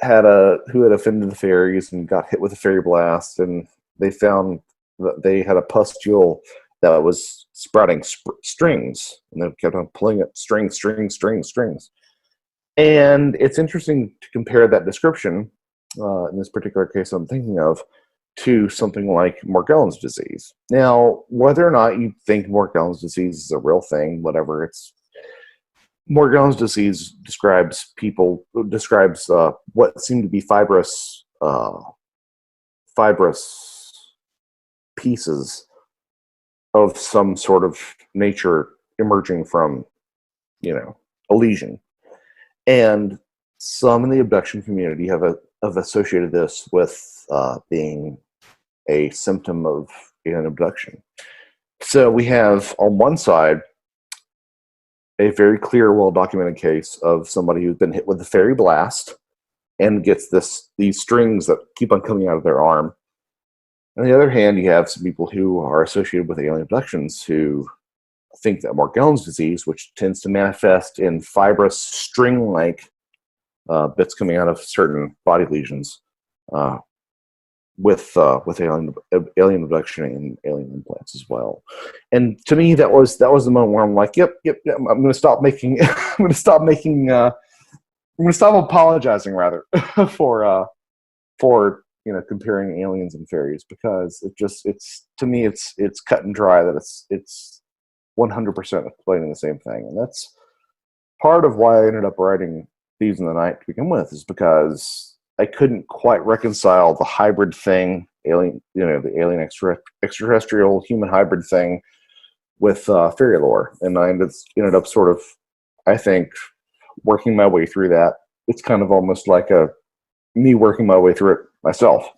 had offended the fairies and got hit with a fairy blast, and they found that they had a pustule that was sprouting strings, and they kept on pulling it, strings. And it's interesting to compare that description, in this particular case I'm thinking of, to something like Morgellons disease. Now, whether or not you think Morgellons disease is a real thing, whatever, Morgellons disease describes what seem to be fibrous pieces of some sort of nature emerging from, a lesion. And some in the abduction community have associated this with being a symptom of an abduction. So we have, on one side, a very clear, well-documented case of somebody who's been hit with a fairy blast and gets these strings that keep on coming out of their arm. On the other hand, you have some people who are associated with alien abductions who think that Morgellons disease, which tends to manifest in fibrous string-like bits coming out of certain body lesions, with alien abduction and alien implants as well. And to me, that was the moment where I'm like, yep, I'm going to stop apologizing rather for comparing aliens and fairies, because it's to me it's cut and dry that it's 100% explaining the same thing. And that's part of why I ended up writing Thieves in the Night to begin with, is because I couldn't quite reconcile the hybrid thing, the alien extraterrestrial human hybrid thing with fairy lore. And I ended up sort of, I think, working my way through that. It's kind of almost like me working my way through it myself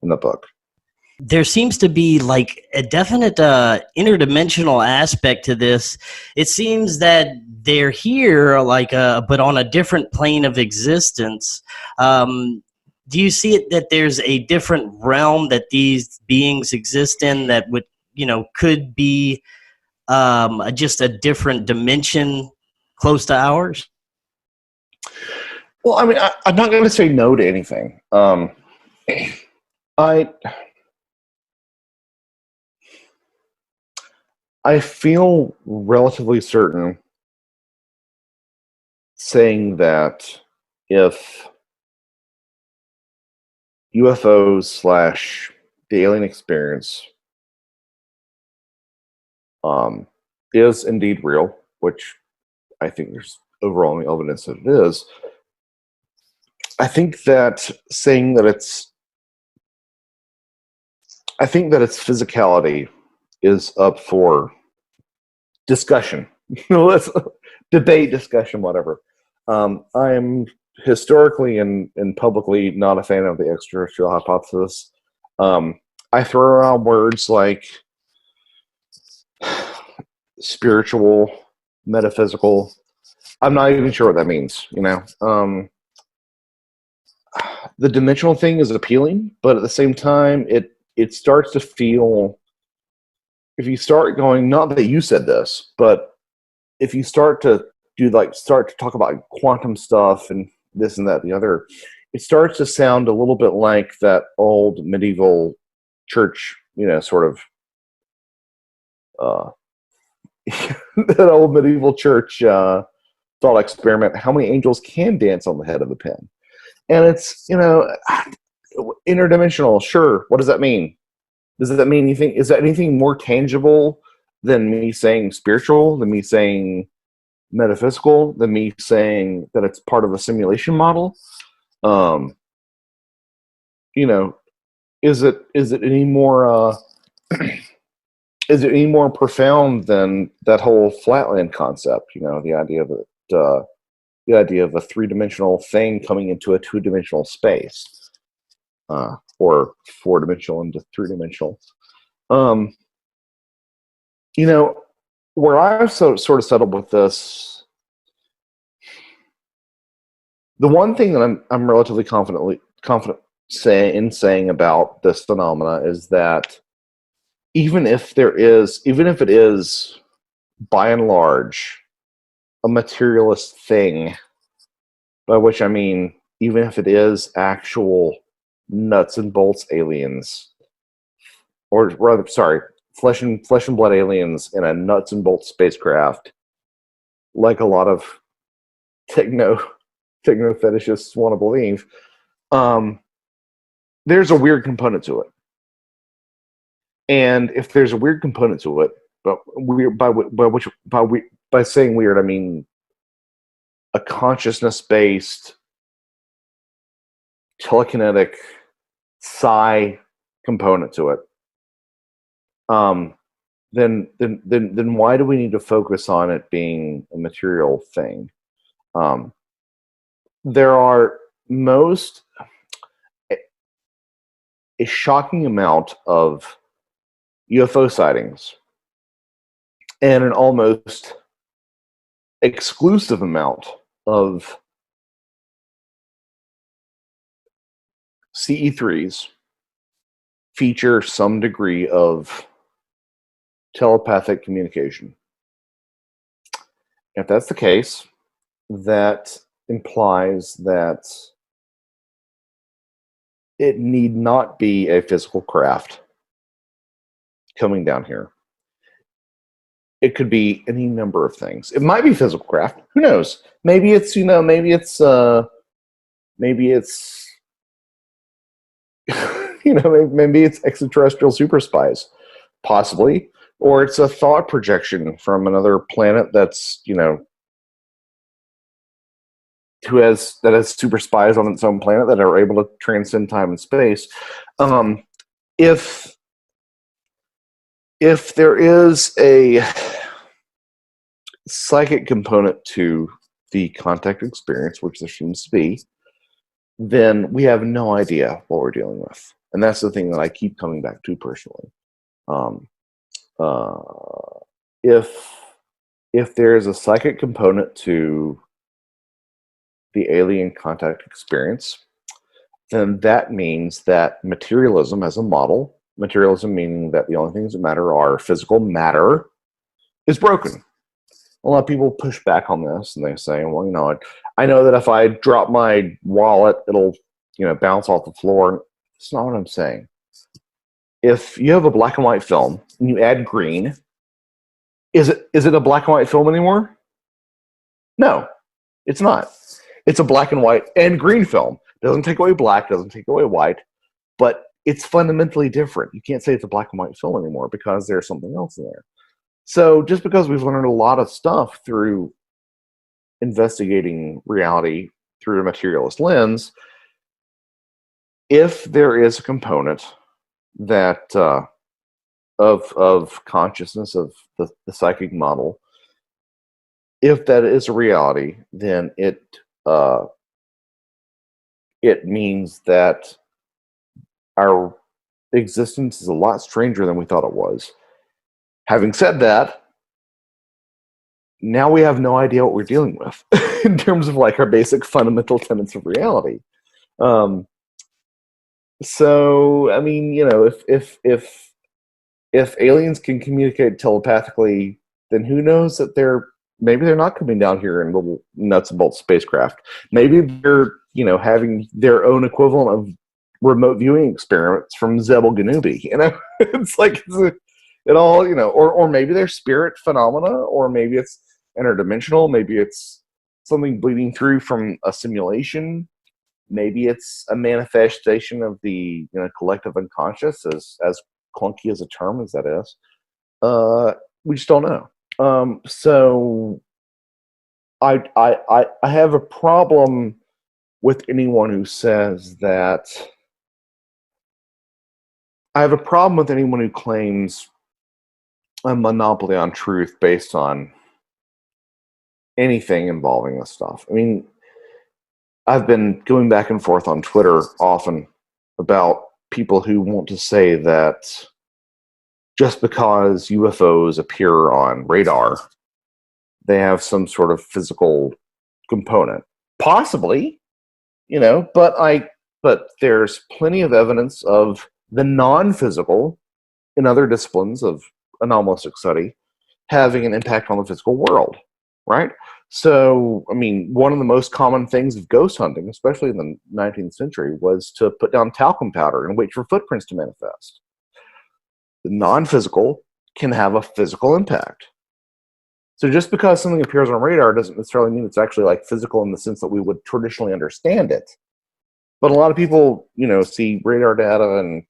in the book. There seems to be a definite interdimensional aspect to this. It seems that they're here, but on a different plane of existence. Do you see it that there's a different realm that these beings exist in that would, could be just a different dimension close to ours? Well, I mean, I'm not going to say no to anything. I feel relatively certain saying that if UFOs / the alien experience is indeed real, which I think there's overwhelming evidence that it is, I think that its physicality is up for discussion. Let's debate, discussion, whatever. I am historically and publicly not a fan of the extraterrestrial hypothesis. I throw around words like spiritual, metaphysical. I'm not even sure what that means, The dimensional thing is appealing, but at the same time, it starts to feel, if you start going, not that you said this, but if you start to talk about quantum stuff and this and that and the other, it starts to sound a little bit like that old medieval church, sort of that old medieval church thought experiment, how many angels can dance on the head of a pin? And it's, interdimensional, sure. What does that mean? Does that mean anything? Is that anything more tangible than me saying spiritual, than me saying metaphysical, than me saying that it's part of a simulation model? Is it any more is it any more profound than that whole flatland concept? The idea of a three-dimensional thing coming into a two-dimensional space, or four-dimensional into three-dimensional. Where I've sort of settled with this, the one thing that I'm relatively confident saying about this phenomena is that even if it is by and large a materialist thing, by which I mean even if it is actual nuts and bolts aliens, or rather, sorry, flesh and blood aliens in a nuts and bolts spacecraft, like a lot of techno fetishists want to believe, there's a weird component to it. And if there's a weird component to it, but weird by saying weird, I mean a consciousness-based telekinetic psi component to it, then why do we need to focus on it being a material thing? There are a shocking amount of UFO sightings and an almost exclusive amount of CE3s feature some degree of telepathic communication. If that's the case, that implies that it need not be a physical craft coming down here. It could be any number of things. It might be physical craft. Who knows? Maybe it's maybe it's maybe it's extraterrestrial super spies, possibly, or it's a thought projection from another planet that's that has super spies on its own planet that are able to transcend time and space. If there is a psychic component to the contact experience, which there seems to be, then we have no idea what we're dealing with. And that's the thing that I keep coming back to personally. If there's a psychic component to the alien contact experience, then that means that materialism as a model, materialism meaning that the only things that matter are physical matter, is broken. A lot of people push back on this and they say, well, I know that if I drop my wallet, it'll, bounce off the floor. It's not what I'm saying. If you have a black and white film and you add green, is it a black and white film anymore? No, it's not. It's a black and white and green film. Doesn't take away black, doesn't take away white, but it's fundamentally different. You can't say it's a black and white film anymore because there's something else in there. So just because we've learned a lot of stuff through investigating reality through a materialist lens, if there is a component that of consciousness of the psychic model, if that is a reality, then it means that our existence is a lot stranger than we thought it was. Having said that, now we have no idea what we're dealing with in terms of our basic fundamental tenets of reality. So, I mean, if aliens can communicate telepathically, then who knows that maybe they're not coming down here in little nuts and bolts spacecraft. Maybe they're, having their own equivalent of remote viewing experiments from Zebel Ganubi. It all, or maybe they're spirit phenomena, or maybe it's interdimensional, maybe it's something bleeding through from a simulation, maybe it's a manifestation of the collective unconscious, as clunky as a term as that is. We just don't know. So I have a problem with anyone who says that. I have a problem with anyone who claims a monopoly on truth based on anything involving this stuff. I mean, I've been going back and forth on Twitter often about people who want to say that just because UFOs appear on radar, they have some sort of physical component. Possibly, but there's plenty of evidence of the non-physical in other disciplines of anomalistic study having an impact on the physical world, right? So, I mean, one of the most common things of ghost hunting, especially in the 19th century, was to put down talcum powder and wait for footprints to manifest. The non-physical can have a physical impact. So just because something appears on radar doesn't necessarily mean it's actually like physical in the sense that we would traditionally understand it. But a lot of people, see radar data and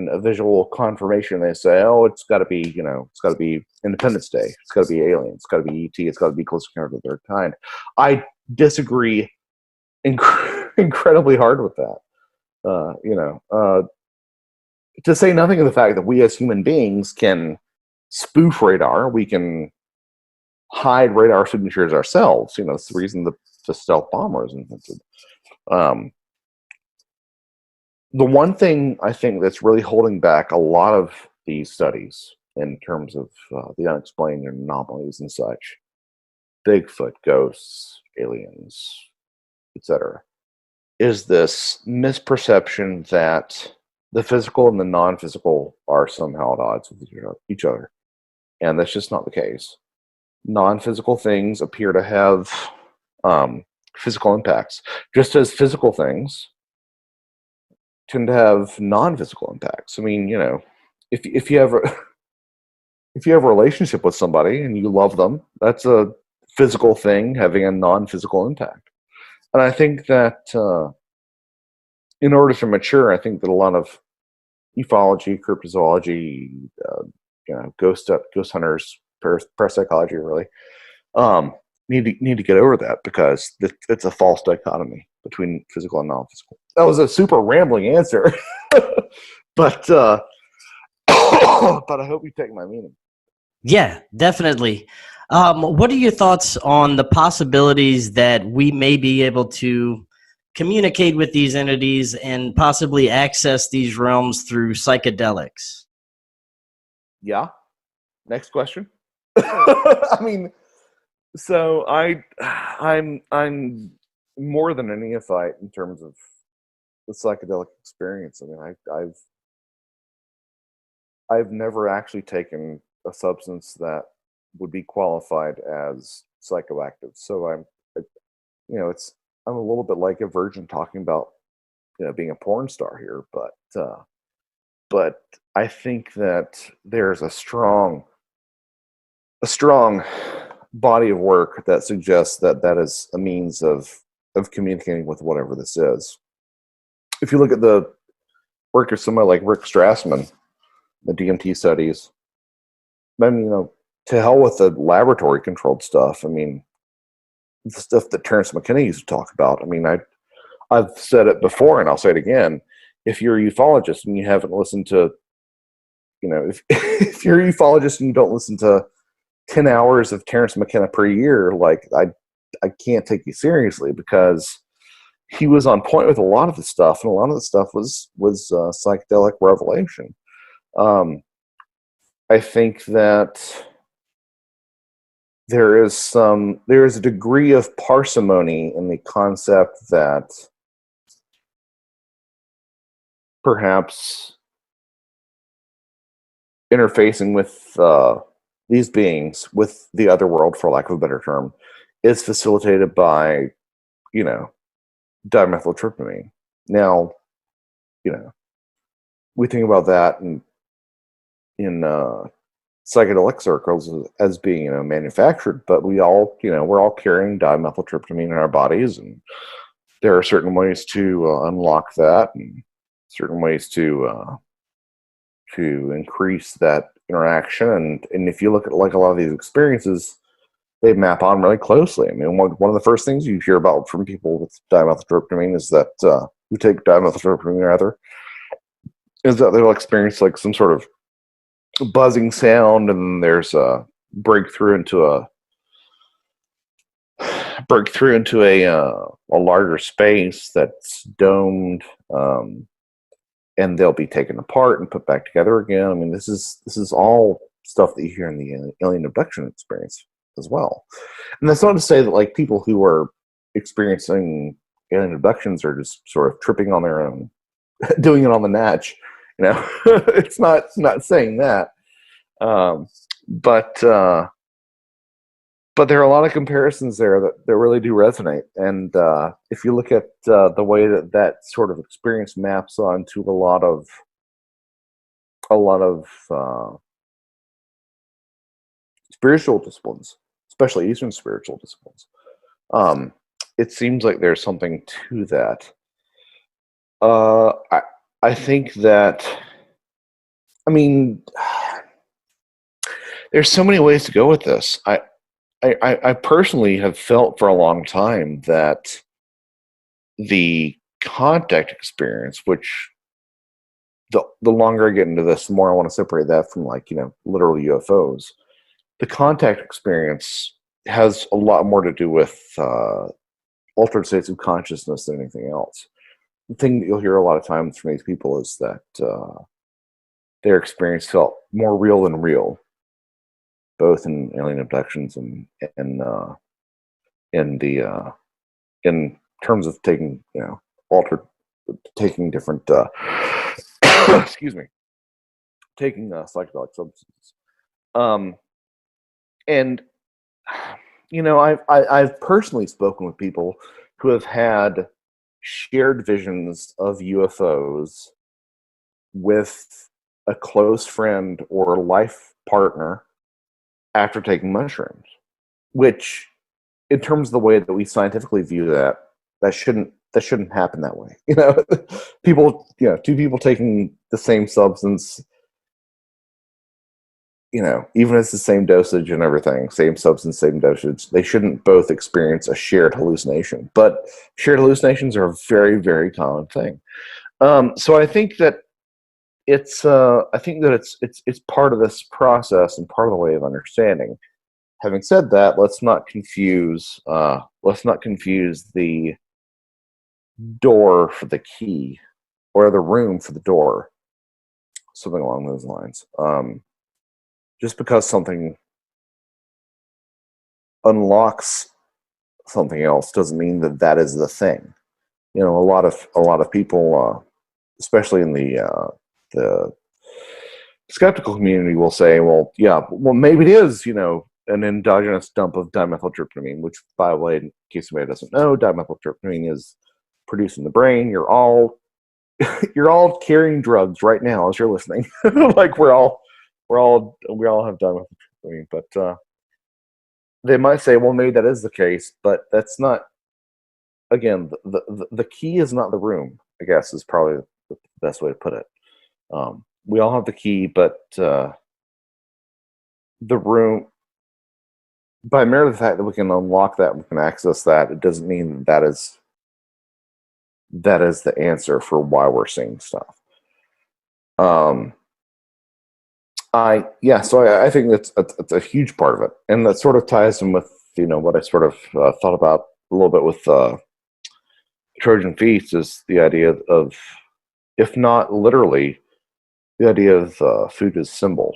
a visual confirmation. They say, oh, it's got to be, it's got to be Independence Day. It's got to be Alien. It's got to be E.T. It's got to be Close Encounter of the Third Kind. I disagree incredibly hard with that. To say nothing of the fact that we as human beings can spoof radar. We can hide radar signatures ourselves. It's the reason the stealth bomber is invented. The one thing I think that's really holding back a lot of these studies in terms of the unexplained anomalies and such, Bigfoot, ghosts, aliens, etc., is this misperception that the physical and the non-physical are somehow at odds with each other. And that's just not the case. Non-physical things appear to have physical impacts, just as physical things tend to have non-physical impacts. I mean, if you have a relationship with somebody and you love them, that's a physical thing having a non-physical impact. And I think that in order to mature, I think that a lot of ufology, cryptozoology, ghost hunters, parapsychology, really, need to get over that, because it's a false dichotomy between physical and non-physical. That was a super rambling answer, but but I hope you take my meaning. Yeah, definitely. What are your thoughts on the possibilities that we may be able to communicate with these entities and possibly access these realms through psychedelics? Yeah. Next question. I mean, so I'm more than a neophyte in terms of the psychedelic experience. I mean, I've never actually taken a substance that would be qualified as psychoactive. So I'm a little bit like a virgin talking about being a porn star here, but I think that there's a strong body of work that suggests that is a means of communicating with whatever this is. If you look at the work of somebody like Rick Strassman, the DMT studies, then to hell with the laboratory controlled stuff. I mean, the stuff that Terrence McKenna used to talk about. I mean, I've said it before and I'll say it again. If you're a ufologist and you haven't listened to, if you're a ufologist and you don't listen to 10 hours of Terrence McKenna per year, like I can't take you seriously, because he was on point with a lot of the stuff, and a lot of the stuff was psychedelic revelation. I think that there is a degree of parsimony in the concept that perhaps interfacing with these beings, with the other world, for lack of a better term, is facilitated by, dimethyltryptamine. Now, we think about that in psychedelic circles as being, manufactured, but we're all carrying dimethyltryptamine in our bodies, and there are certain ways to unlock that, and certain ways to increase that interaction. And if you look at like a lot of these experiences, they map on really closely. I mean, one of the first things you hear about from people with dimethyltryptamine is that who take dimethyltryptamine rather, is that they'll experience like some sort of buzzing sound, and there's a breakthrough into a larger space that's domed, and they'll be taken apart and put back together again. I mean, this is all stuff that you hear in the alien abduction experience as well. And that's not to say that like people who are experiencing alien abductions are just sort of tripping on their own, doing it on the natch. It's not saying that. But there are a lot of comparisons there that really do resonate. And if you look at the way that sort of experience maps onto a lot of spiritual disciplines, especially Eastern spiritual disciplines, it seems like there's something to that. I think that, I mean, there's so many ways to go with this. I personally have felt for a long time that the contact experience, which the longer I get into this, the more I want to separate that from like, literal UFOs. The contact experience has a lot more to do with altered states of consciousness than anything else. The thing that you'll hear a lot of times from these people is that their experience felt more real than real, both in alien abductions and in terms of taking taking different excuse me, taking psychedelic substances. And I've personally spoken with people who have had shared visions of UFOs with a close friend or life partner after taking mushrooms, which, in terms of the way that we scientifically view that shouldn't happen that way. Two people taking the same substance, even if it's the same dosage and everything, same substance, same dosage, they shouldn't both experience a shared hallucination. But shared hallucinations are a very, very common thing. So I think that it's part of this process and part of the way of understanding. Having said that, let's not confuse the door for the key, or the room for the door, something along those lines. Just because something unlocks something else doesn't mean that is the thing. A lot of people, especially in the skeptical community, will say, well, maybe it is, an endogenous dump of dimethyltryptamine, which, by the way, in case anybody doesn't know, dimethyltryptamine is produced in the brain. You're all carrying drugs right now as you're listening. Like we all have dimethyltryptamine, but they might say, well, maybe that is the case, but that's not. Again, the key is not the room, I guess, is probably the best way to put it. We all have the key, but the room, by merely the fact that we can unlock that, we can access that, it doesn't mean that is the answer for why we're seeing stuff. So I think that's a huge part of it, and that sort of ties in with what I sort of thought about a little bit with Trojan Feast, is the idea of, if not literally, the idea of food as symbol.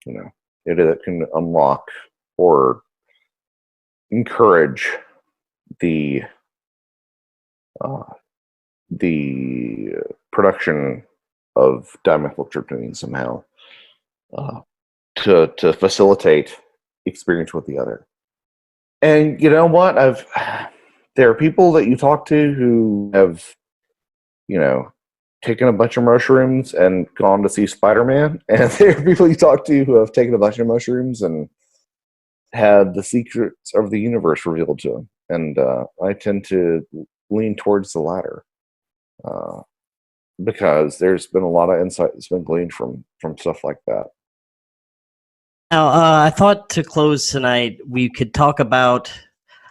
The idea that can unlock or encourage the production of dimethyltryptamine somehow, to facilitate experience with the other. And you know what? There are people that you talk to who have, taken a bunch of mushrooms and gone to see Spider-Man, and there are people you talk to who have taken a bunch of mushrooms and had the secrets of the universe revealed to them. And I tend to lean towards the latter because there's been a lot of insight that's been gleaned from stuff like that. Now, I thought to close tonight, we could talk about.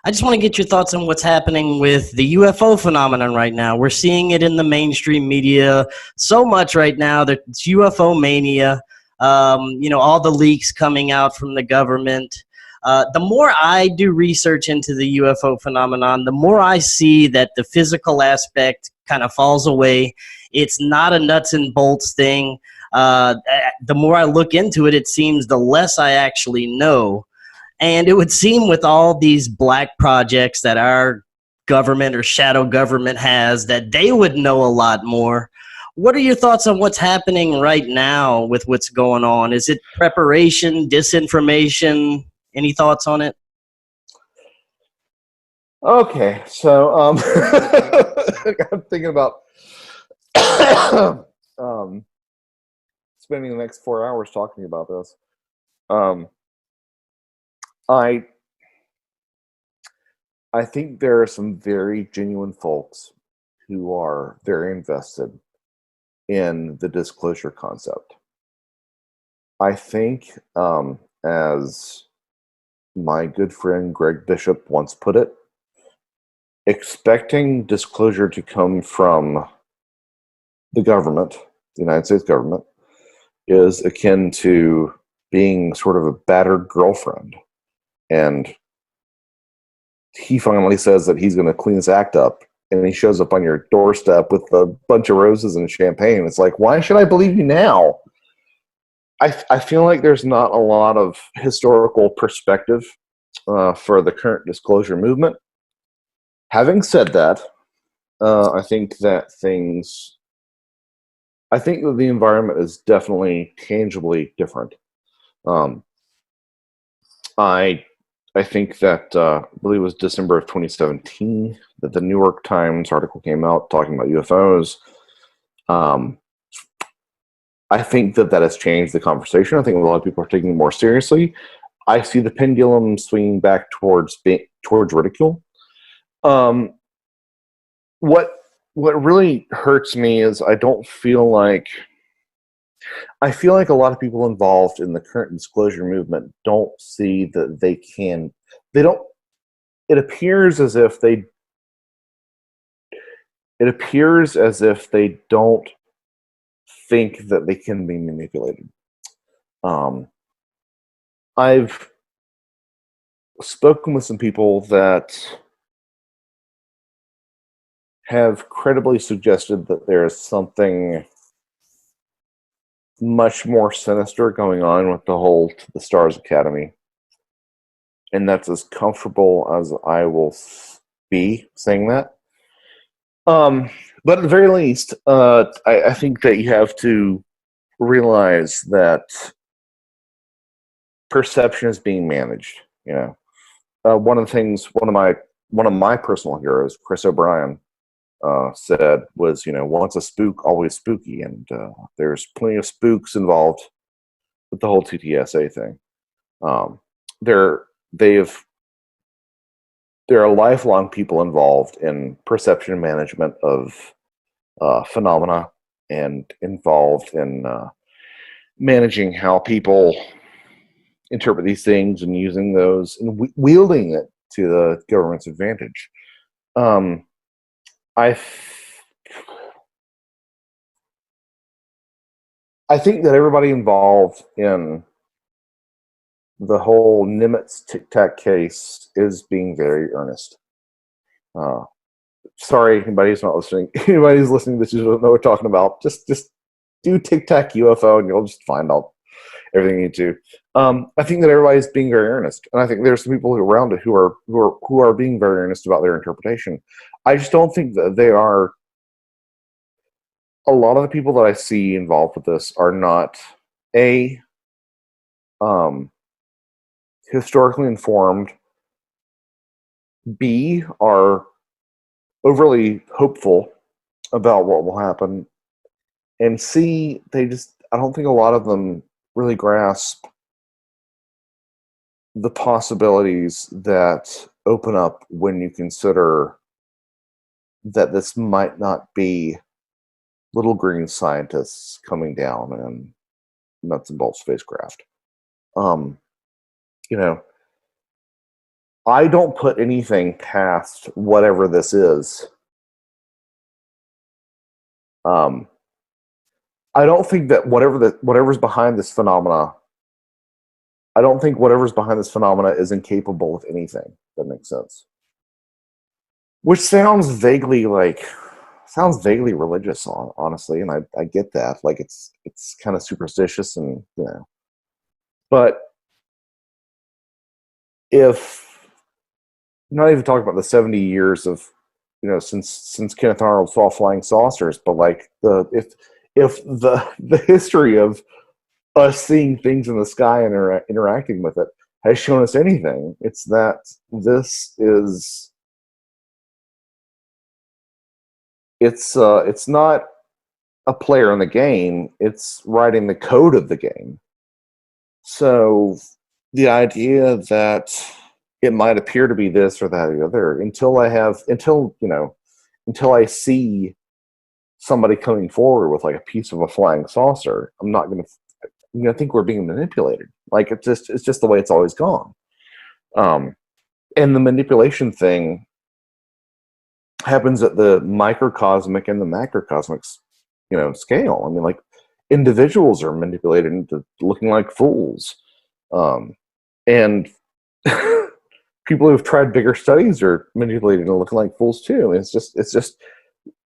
I just want to get your thoughts on what's happening with the UFO phenomenon right now. We're seeing it in the mainstream media so much right now. That it's UFO mania. All the leaks coming out from the government. The more I do research into the UFO phenomenon, the more I see that the physical aspect kind of falls away. It's not a nuts and bolts thing. The more I look into it, it seems the less I actually know. And it would seem with all these black projects that our government or shadow government has, that they would know a lot more. What are your thoughts on what's happening right now with what's going on? Is it preparation, disinformation? Any thoughts on it? Okay, so I'm thinking about spending the next 4 hours talking about this. I think there are some very genuine folks who are very invested in the disclosure concept. I think, as my good friend Greg Bishop once put it, expecting disclosure to come from the government, the United States government, is akin to being sort of a battered girlfriend. And he finally says that he's going to clean his act up, and he shows up on your doorstep with a bunch of roses and champagne. It's like, why should I believe you now? I feel like there's not a lot of historical perspective for the current disclosure movement. Having said that, I think that the environment is definitely tangibly different. I think that I believe it was December of 2017 that the New York Times article came out talking about UFOs. I think that has changed the conversation. I think a lot of people are taking it more seriously. I see the pendulum swinging back towards ridicule. What really hurts me is I feel like a lot of people involved in the current disclosure movement don't see that it appears as if they don't think that they can be manipulated. I've spoken with some people that have credibly suggested that there is something much more sinister going on with the whole To the Stars Academy. And that's as comfortable as I will be saying that. But at the very least, I think that you have to realize that perception is being managed. One of my personal heroes, Chris O'Brien, said was, once a spook, always spooky, and there's plenty of spooks involved with the whole TTSA thing. There are lifelong people involved in perception management of phenomena, and involved in managing how people interpret these things and using those and wielding it to the government's advantage. I think that everybody involved in the whole Nimitz Tic Tac case is being very earnest. Sorry, anybody who's not listening. Anybody who's listening to this, you don't know what we're talking about. Just do Tic Tac UFO, and you'll just find out everything you need to. I think that everybody's being very earnest, and I think there's some people around it who are being very earnest about their interpretation. I just don't think that they are. A lot of the people that I see involved with this are not historically informed. B, are overly hopeful about what will happen, And C, I don't think a lot of them really grasp the possibilities that open up when you consider that this might not be little green scientists coming down and nuts and bolts spacecraft. You know, I don't put anything past whatever this is. I don't think that whatever's behind this phenomena, I don't think whatever's behind this phenomena is incapable of anything. That makes sense. Which sounds vaguely religious, honestly, and I get that. Like it's kind of superstitious, and you know, but if not even talking about the 70 years of, you know, since Kenneth Arnold saw flying saucers, but like if the history of us seeing things in the sky and interacting with it has shown us anything, it's that this is it's not a player in the game, it's writing the code of the game. So the idea that it might appear to be this or that or the other, until I see somebody coming forward with like a piece of a flying saucer, I'm gonna think we're being manipulated. Like it's just the way it's always gone. And the manipulation thing happens at the microcosmic and the macrocosmic, you know, scale. I mean, like individuals are manipulated into looking like fools, and people who've tried bigger studies are manipulated into looking like fools too.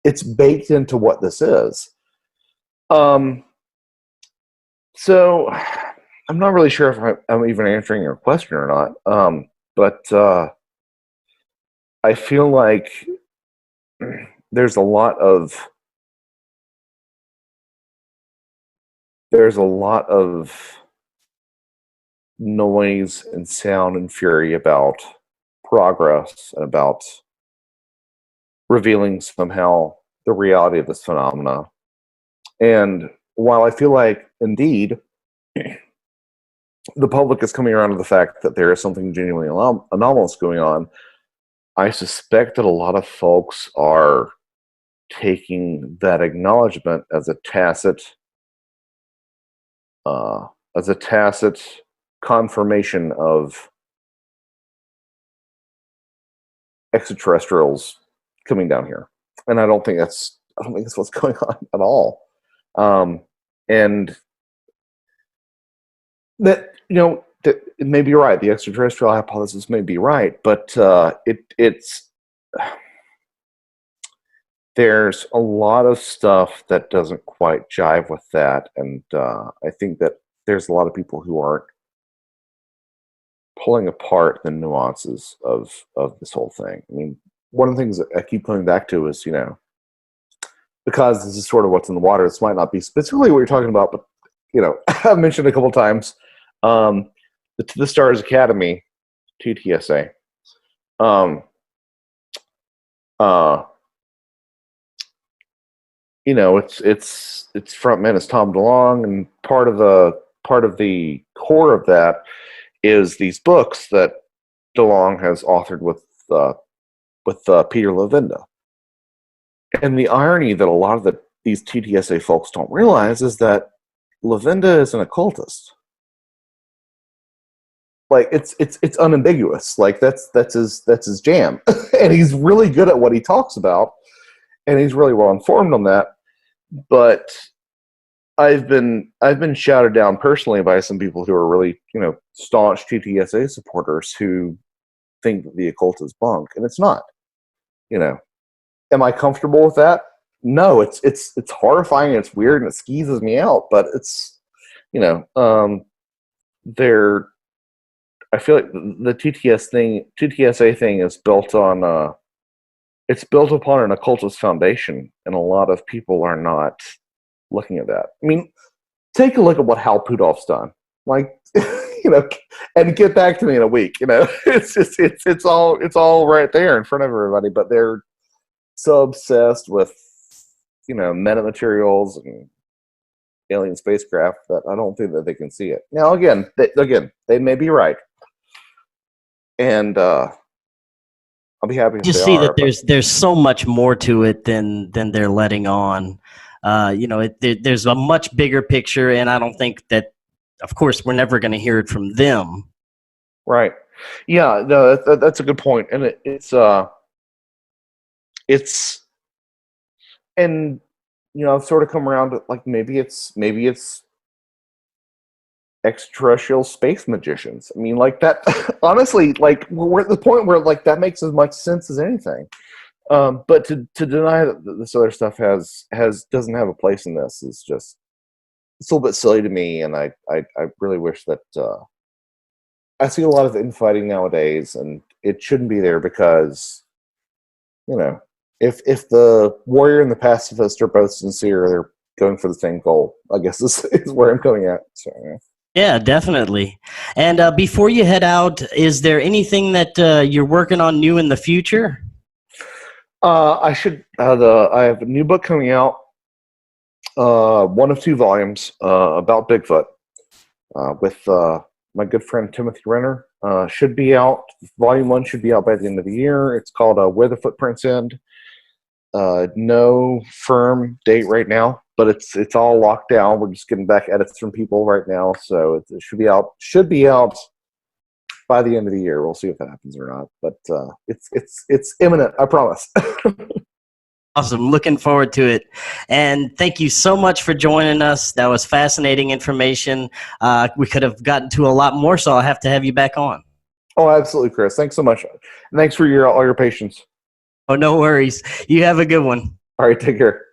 It's baked into what this is. So I'm not really sure if I'm even answering your question or not. But I feel like there's a lot of noise and sound and fury about progress and about revealing somehow the reality of this phenomena. And while I feel like indeed the public is coming around to the fact that there is something genuinely anomalous going on, I suspect that a lot of folks are taking that acknowledgement as a tacit confirmation of extraterrestrials coming down here, and I don't think that's what's going on at all. And that, you know, that it may be right. The extraterrestrial hypothesis may be right, but there's a lot of stuff that doesn't quite jive with that, and I think that there's a lot of people who aren't pulling apart the nuances of this whole thing. I mean, one of the things that I keep coming back to is, you know, because this is sort of what's in the water, this might not be specifically what you're talking about, but, you know, I've mentioned a couple times, the Stars Academy, TTSA, you know, its frontman is Tom DeLonge, and part of the core of that is these books that DeLonge has authored with Peter Levenda. And the irony that a lot of these TTSA folks don't realize is that Levenda is an occultist. Like it's unambiguous. Like that's his jam, and he's really good at what he talks about, and he's really well informed on that. But I've been shouted down personally by some people who are really, you know, staunch TTSA supporters who think that the occult is bunk, and it's not. You know, am I comfortable with that? No, it's horrifying, it's weird, and it skeezes me out. But it's, you know, I feel like the TTSA thing is built on it's built upon an occultist foundation, and a lot of people are not looking at that. I mean, take a look at what Hal Puthoff's done. Like, you know, and get back to me in a week. You know, it's all right there in front of everybody, but they're so obsessed with, you know, metamaterials and alien spacecraft that I don't think that they can see it. Now, again, they may be right, and I'll be happy if Just they see are. that there's so much more to it than they're letting on. There's a much bigger picture, and I don't think that, of course, we're never going to hear it from them. Right. Yeah. No, that's a good point, and it's, and I've sort of come around to, like, maybe it's extraterrestrial space magicians. I mean, like, that. Honestly, like, we're at the point where, like, that makes as much sense as anything. But to deny that this other stuff doesn't have a place in this is just, it's a little bit silly to me, and I really wish that I see a lot of infighting nowadays, and it shouldn't be there, because if the warrior and the pacifist are both sincere, they're going for the same goal, I guess is where I'm coming at. So yeah. Yeah, definitely. And before you head out, is there anything that you're working on new in the future? I have a new book coming out, 1 of 2 volumes, about Bigfoot, with my good friend Timothy Renner. Should be out. Volume 1 should be out by the end of the year. It's called Where the Footprints End. No firm date right now, but it's all locked down. We're just getting back edits from people right now, so it should be out by the end of the year. We'll see if that happens or not, but it's imminent, I promise. Awesome. Looking forward to it. And thank you so much for joining us. That was fascinating information. We could have gotten to a lot more, so I'll have to have you back on. Oh, absolutely, Chris. Thanks so much. And thanks for all your patience. Oh, no worries. You have a good one. All right, take care.